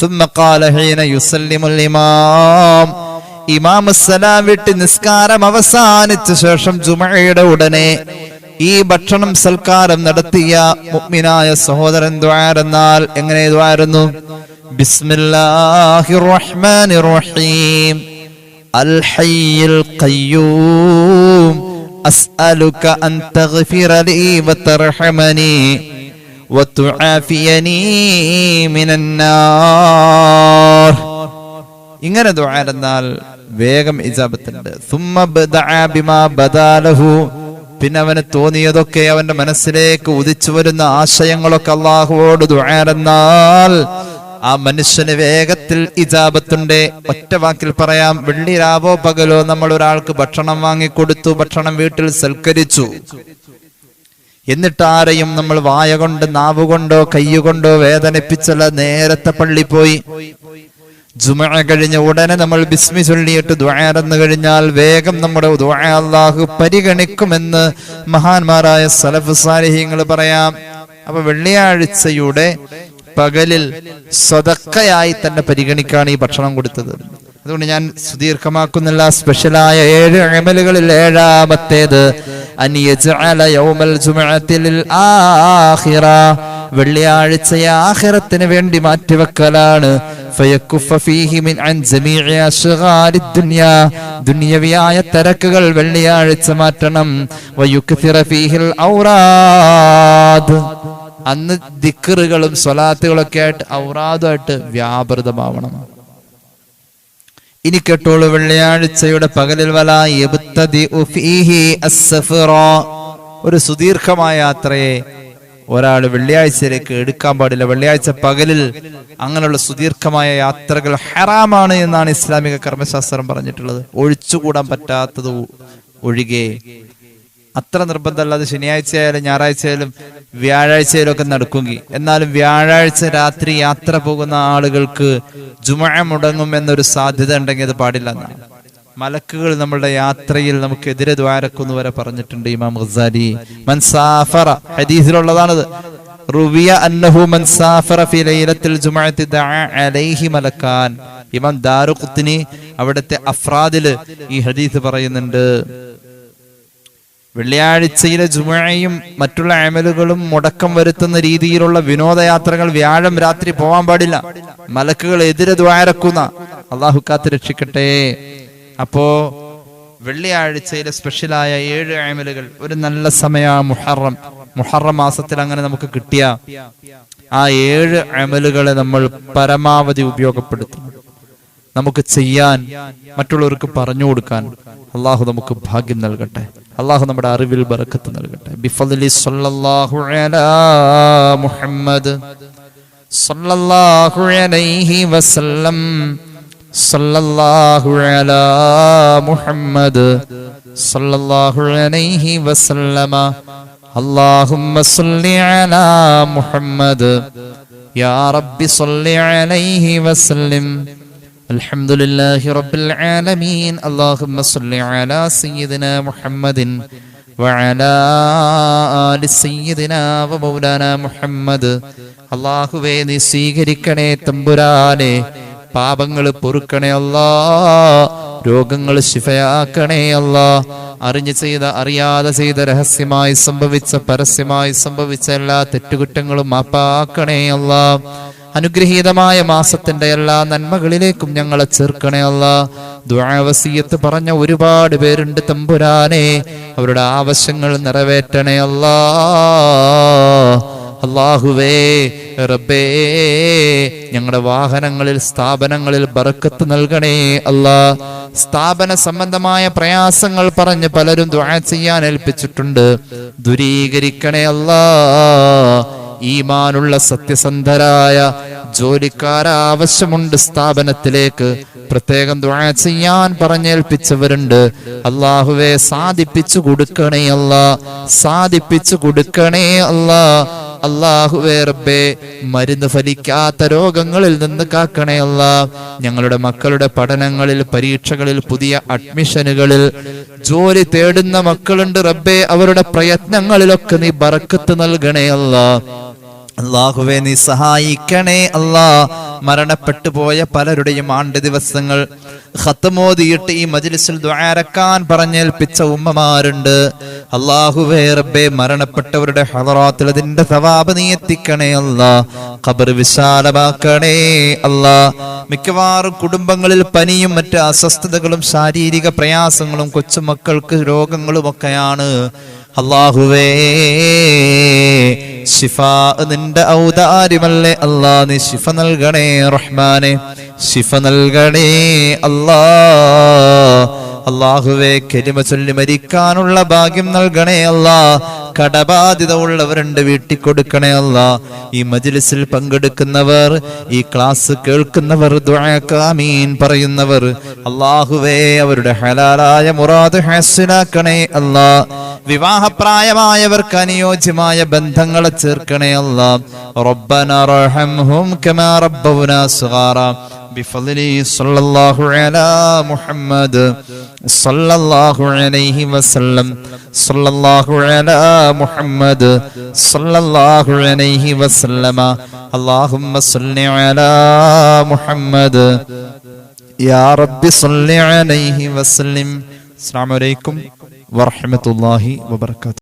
ثم قال حين يسلم الإمام, ഇമാം സലാം വിട്ട് നിസ്കാരം അവസാനിച്ച ശേഷം ജുമുഅയുടെ ഉടനെ ഈ ഭക്ഷണം സൽക്കാരം നടത്തിയ മുഅ്മിനായ സഹോദരൻ ദുആ എങ്ങനെ ദുആയിരുന്നു? ബിസ്മില്ലാഹിർ റഹ്മാനിർ റഹീം അൽ ഹയ്യിൽ ഖയ്യൂം അസ്അലുക അൻ തഗ്ഫിറ ലീ വതർഹമനി വതുആഫിയനി മിനൻ നാർ. ഇങ്ങനെ ദുആ വേഗം ഇജാബത്തുണ്ട്. സുമ്മ ബദഅ ബിമാ ബദാലഹു, പിന്നെ അവന് തോന്നിയതൊക്കെ അവന്റെ മനസ്സിലേക്ക് ഉദിച്ചു വരുന്ന ആശയങ്ങളൊക്കെ അള്ളാഹുവോട് ദുആ ആ മനുഷ്യന് വേഗത്തിൽ ഇജാബത്തുണ്ട്. ഒറ്റ വാക്കിൽ പറയാം, വെള്ളി രാവോ പകലോ നമ്മൾ ഒരാൾക്ക് ഭക്ഷണം വാങ്ങിക്കൊടുത്തു, ഭക്ഷണം വീട്ടിൽ സൽക്കരിച്ചു, എന്നിട്ട് ആരെയും നമ്മൾ വായ കൊണ്ട് നാവുകൊണ്ടോ കയ്യുകൊണ്ടോ വേദനിപ്പിച്ചല്ല, നേരത്തെ പള്ളി പോയി ജുമഅ കഴിഞ്ഞ ഉടനെ നമ്മൾ ബിസ്മി ചൊല്ലിയിട്ട് ദുആ എന്ന് കഴിഞ്ഞാൽ വേഗം നമ്മുടെ ദുആ അല്ലാഹു പരിഗണിക്കുമെന്ന് മഹാന്മാരായ സലഫ് സാലിഹീങ്ങൾ പറയാം. അപ്പൊ വെള്ളിയാഴ്ചയുടെ പകലിൽ സദഖയായി തന്നെ പരിഗണിക്കാണ് ഈ ഭക്ഷണം കൊടുത്തത്. അതുകൊണ്ട് ഞാൻ സുദീർഘമാക്കുന്നില്ല. സ്പെഷ്യലായ 7 അമലുകളിൽ 7ാമത്തേത് അൻ യജ്അല യൗമൽ ജുമുഅത്തി ലിൽ ആഖിറ, വെള്ളിയാഴ്ചയെ ആഖിറത്തിന് വേണ്ടി മാറ്റിവെക്കലാണ്. ഫയകുഫ ഫീഹി മിൻ അൻ ജമീഇ അശ്ഗാലി ദുനിയ, ദുനിയവിയായ തിരക്കുകൾ വെള്ളിയാഴ്ച മാറ്റണം. വയുക്തിറ ഫീഹിൽ ഔറാദ്, അന്ന് ദിക്റുകളും സ്വലാത്തുകളൊക്കെ ആയിട്ട് ഔറാദായിട്ട് വ്യാപൃതമാവണം. ഇനി കേട്ടോളൂ, വെള്ളിയാഴ്ചയുടെ പകലിൽ വലാ യബ്തദിഉ ഫീഹി അസ്സഫറ, ഒരു സുദീർഘമായ യാത്രയെ ഒരാൾ വെള്ളിയാഴ്ചയിലേക്ക് എടുക്കാൻ പാടില്ല. വെള്ളിയാഴ്ച പകലിൽ അങ്ങനെയുള്ള സുദീർഘമായ യാത്രകൾ ഹറാമാണ് എന്നാണ് ഇസ്ലാമിക കർമ്മശാസ്ത്രം പറഞ്ഞിട്ടുള്ളത്. ഒഴിച്ചുകൂടാൻ പറ്റാത്തത് ഒഴികെ. അത്ര നിർബന്ധമല്ല, അത് ശനിയാഴ്ച ആയാലും ഞായറാഴ്ച ആയാലും വ്യാഴാഴ്ചയിലും ഒക്കെ നടക്കുമെങ്കിൽ. എന്നാലും വ്യാഴാഴ്ച രാത്രി യാത്ര പോകുന്ന ആളുകൾക്ക് ജുമുഅ മുടങ്ങും എന്നൊരു സാധ്യത ഉണ്ടെങ്കിൽ അത് പാടില്ല എന്നാണ്. മലക്കുകൾ നമ്മളുടെ യാത്രയിൽ നമുക്കെതിരെ ദ്വാരക്കുന്നു വരെ പറഞ്ഞിട്ടുണ്ട് ഇമാം ഗസാലി. മൻസാഫറ, ഹദീസിലുള്ളതാണത്. റുവിയ അന്നഹു മൻസാഫറ ഫി ലൈലത്തിൽ ജുമുഅത്തി ദഅ അലൈഹി മലക്കാൻ. ഇമാം ദാറുഖുത്നി അവിടുത്തെ അഫ്രാദില് ഈ ഹദീസ് പറയുന്നുണ്ട്. വെള്ളിയാഴ്ചയിലെ ജുമുഅയും മറ്റുള്ള അമലുകളും മുടക്കം വരുത്തുന്ന രീതിയിലുള്ള വിനോദയാത്രകൾ വ്യാഴം രാത്രി പോവാൻ പാടില്ല. മലക്കുകൾ എതിരെ ദ്വാരക്കുന്ന. അള്ളാഹു കാത്ത് രക്ഷിക്കട്ടെ. അപ്പോ വെള്ളിയാഴ്ചയിലെ സ്പെഷ്യലായ 7 അമലുകൾ, ഒരു നല്ല സമയമാണ് മുഹറം മാസത്തിൽ അങ്ങനെ നമുക്ക് കിട്ടിയ ആ 7 അമലുകളെ നമ്മൾ പരമാവധി ഉപയോഗപ്പെടുത്തണം. നമുക്ക് ചെയ്യാൻ, മറ്റുള്ളവർക്ക് പറഞ്ഞു കൊടുക്കാൻ അള്ളാഹു നമുക്ക് ഭാഗ്യം നൽകട്ടെ. അള്ളാഹു നമ്മുടെ അറിവിൽ ബറക്കത്ത് നൽകട്ടെ. ബിഫദ്ലി സ്വല്ലല്ലാഹു അലാ മുഹമ്മദ് സ്വല്ലല്ലാഹു അലൈഹി വസല്ലം സല്ലല്ലാഹു അലാ മുഹമ്മദ് സല്ലല്ലാഹു അലൈഹി വസല്ലമ അല്ലാഹുമ്മ സ്വല്ലി അലാ മുഹമ്മദ് യാ റബ്ബി സ്വല്ലി അലൈഹി വസല്ലം. അൽഹംദുലില്ലാഹി റബ്ബിൽ ആലമീൻ. അല്ലാഹുമ്മ സ്വല്ലി അലാ സയ്യിദിനാ മുഹമ്മദിൻ വഅലാ ആലി സയ്യിദിനാ വമൗലാനാ മുഹമ്മദ്. അല്ലാഹുവേ, നീ സ്വീകരിക്കണേ തമ്പുരാനെ, പാപങ്ങൾ പൊറുക്കണേ അല്ലാ, രോഗങ്ങൾ ശിഫയാക്കണേ അല്ലാ, അറിഞ്ഞു ചെയ്ത അറിയാതെ ചെയ്ത രഹസ്യമായി സംഭവിച്ച പരസ്യമായി സംഭവിച്ച എല്ലാ തെറ്റുകുറ്റങ്ങളും മാപ്പാക്കണേ അല്ലാ. അനുഗ്രഹീതമായ മാസത്തിന്റെ എല്ലാ നന്മകളിലേക്കും ഞങ്ങളെ ചേർക്കണേ അല്ലാ. ദുആ വസിയത്ത് പറഞ്ഞ ഒരുപാട് പേരുണ്ട് തമ്പുരാനെ, അവരുടെ ആവശ്യങ്ങൾ നിറവേറ്റണേ അല്ലാ. അല്ലാഹുവേ റബ്ബേ, ഞങ്ങളുടെ വാഹനങ്ങളിൽ സ്ഥാപനങ്ങളിൽ ബറക്കത്ത് നൽകണേ അല്ലാ. സ്ഥാപന സംബന്ധമായ പ്രയാസങ്ങൾ പറഞ്ഞ് പലരും ദുആ ചെയ്യാൻ ഏൽപ്പിച്ചിട്ടുണ്ട്, ദൂരീകരിക്കണേ അല്ലാ. ഈമാനുള്ള സത്യസന്ധരായ ജോലിക്കാരാവശ്യമുണ്ട് സ്ഥാപനത്തിലേക്ക്. പ്രത്യേകം ദുആ ചെയ്യാൻ പറഞ്ഞേൽപ്പിച്ചവരുണ്ട്. അല്ലാഹുവേ, സാധിപ്പിച്ചു കൊടുക്കണേ അല്ലാ, സാധിപ്പിച്ചു കൊടുക്കണേ അല്ലാ. അല്ലാഹുവേ റബ്ബേ, മരുന്ന് ഫലിക്കാത്ത രോഗങ്ങളിൽ നിന്ന് കാക്കണേ അല്ലാ. ഞങ്ങളുടെ മക്കളുടെ പഠനങ്ങളിൽ, പരീക്ഷകളിൽ, പുതിയ അഡ്മിഷനുകളിൽ, ജോലി തേടുന്ന മക്കളുണ്ട് റബ്ബേ, അവരുടെ പ്രയത്നങ്ങളിലൊക്കെ നീ ബറക്കത്ത് നൽകണേ അല്ലാ. അല്ലാഹുവേ, നീ സഹായിക്കണേ അല്ലാ. മരണപ്പെട്ടു പോയ പലരുടെയും ആണ്ട് ദിവസങ്ങൾ ഖത്മോദിയിട്ട് ഈ മജ്ലിസിൽ ദുആരക്കാൻ പറഞ്ഞേൽപ്പിച്ച ഉമ്മമാരുണ്ട്. അല്ലാഹുവേ റബ്ബേ, മരണപ്പെട്ടവരുടെ ഹളറാത്തിൽ അതിന്റെ സവാബ് നീ എത്തിക്കണേ അല്ലാ. ഖബർ വിശാലമാക്കണേ അല്ലാ. മിക്കവാറും കുടുംബങ്ങളിൽ പനിയും മറ്റ് അസ്വസ്ഥതകളും ശാരീരിക പ്രയാസങ്ങളും കൊച്ചുമക്കൾക്ക് രോഗങ്ങളും ഒക്കെയാണ്. അല്ലാഹുവേ, ശിഫാ നിന്റെ ഔദാര്യമല്ലേ അല്ലാ. നീ ശിഫ നൽകണേ റഹ്മാനെ, ശിഫ നൽകണേ അല്ലാ. അല്ലാഹുവേ കലിമ ചൊല്ലി മരിക്കാനുള്ള ഭാഗ്യം നൽകണേ അല്ലാ. കടബാധ്യത ഉള്ളവരുണ്ട്, വീട്ടിൽ കൊടുക്കണേ അല്ലാ. ഈ മജ്ലിസിൽ പങ്കെടുക്കുന്നവർ, ഈ ക്ലാസ് കേൾക്കുന്നവർ, ദുആക്ക് ആമീൻ പറയുന്നവർ, അല്ലാഹുവേ അവരുടെ ഹലാലായ മുറാദ് ഹാസിലാക്കണേ അല്ലാ. വിവാഹപ്രായമായവർക്ക് അനുയോജ്യമായ ബന്ധങ്ങളെ ചേർക്കണേ അല്ലാ. റബ്ബനാ റഹംഹും കമാ റബ്ബൗനാ സഗാറ ബിഫദ്ലി സ്വല്ലല്ലാഹു അലാ മുഹമ്മദ് സ്വല്ലല്ലാഹു അലൈഹി വസല്ലം സ്വല്ലല്ലാഹു അലാ മുഹമ്മദ് സ്വല്ലല്ലാഹു അലൈഹി വസല്ലമ അല്ലാഹുമ്മ സ്വല്ലി അലാ മുഹമ്മദ് യാ റബ്ബി സ്വല്ലി അലൈഹി വസല്ലം. അസ്സലാമു അലൈക്കും വറഹ്മത്തുള്ളാഹി വബറകാതുഹു.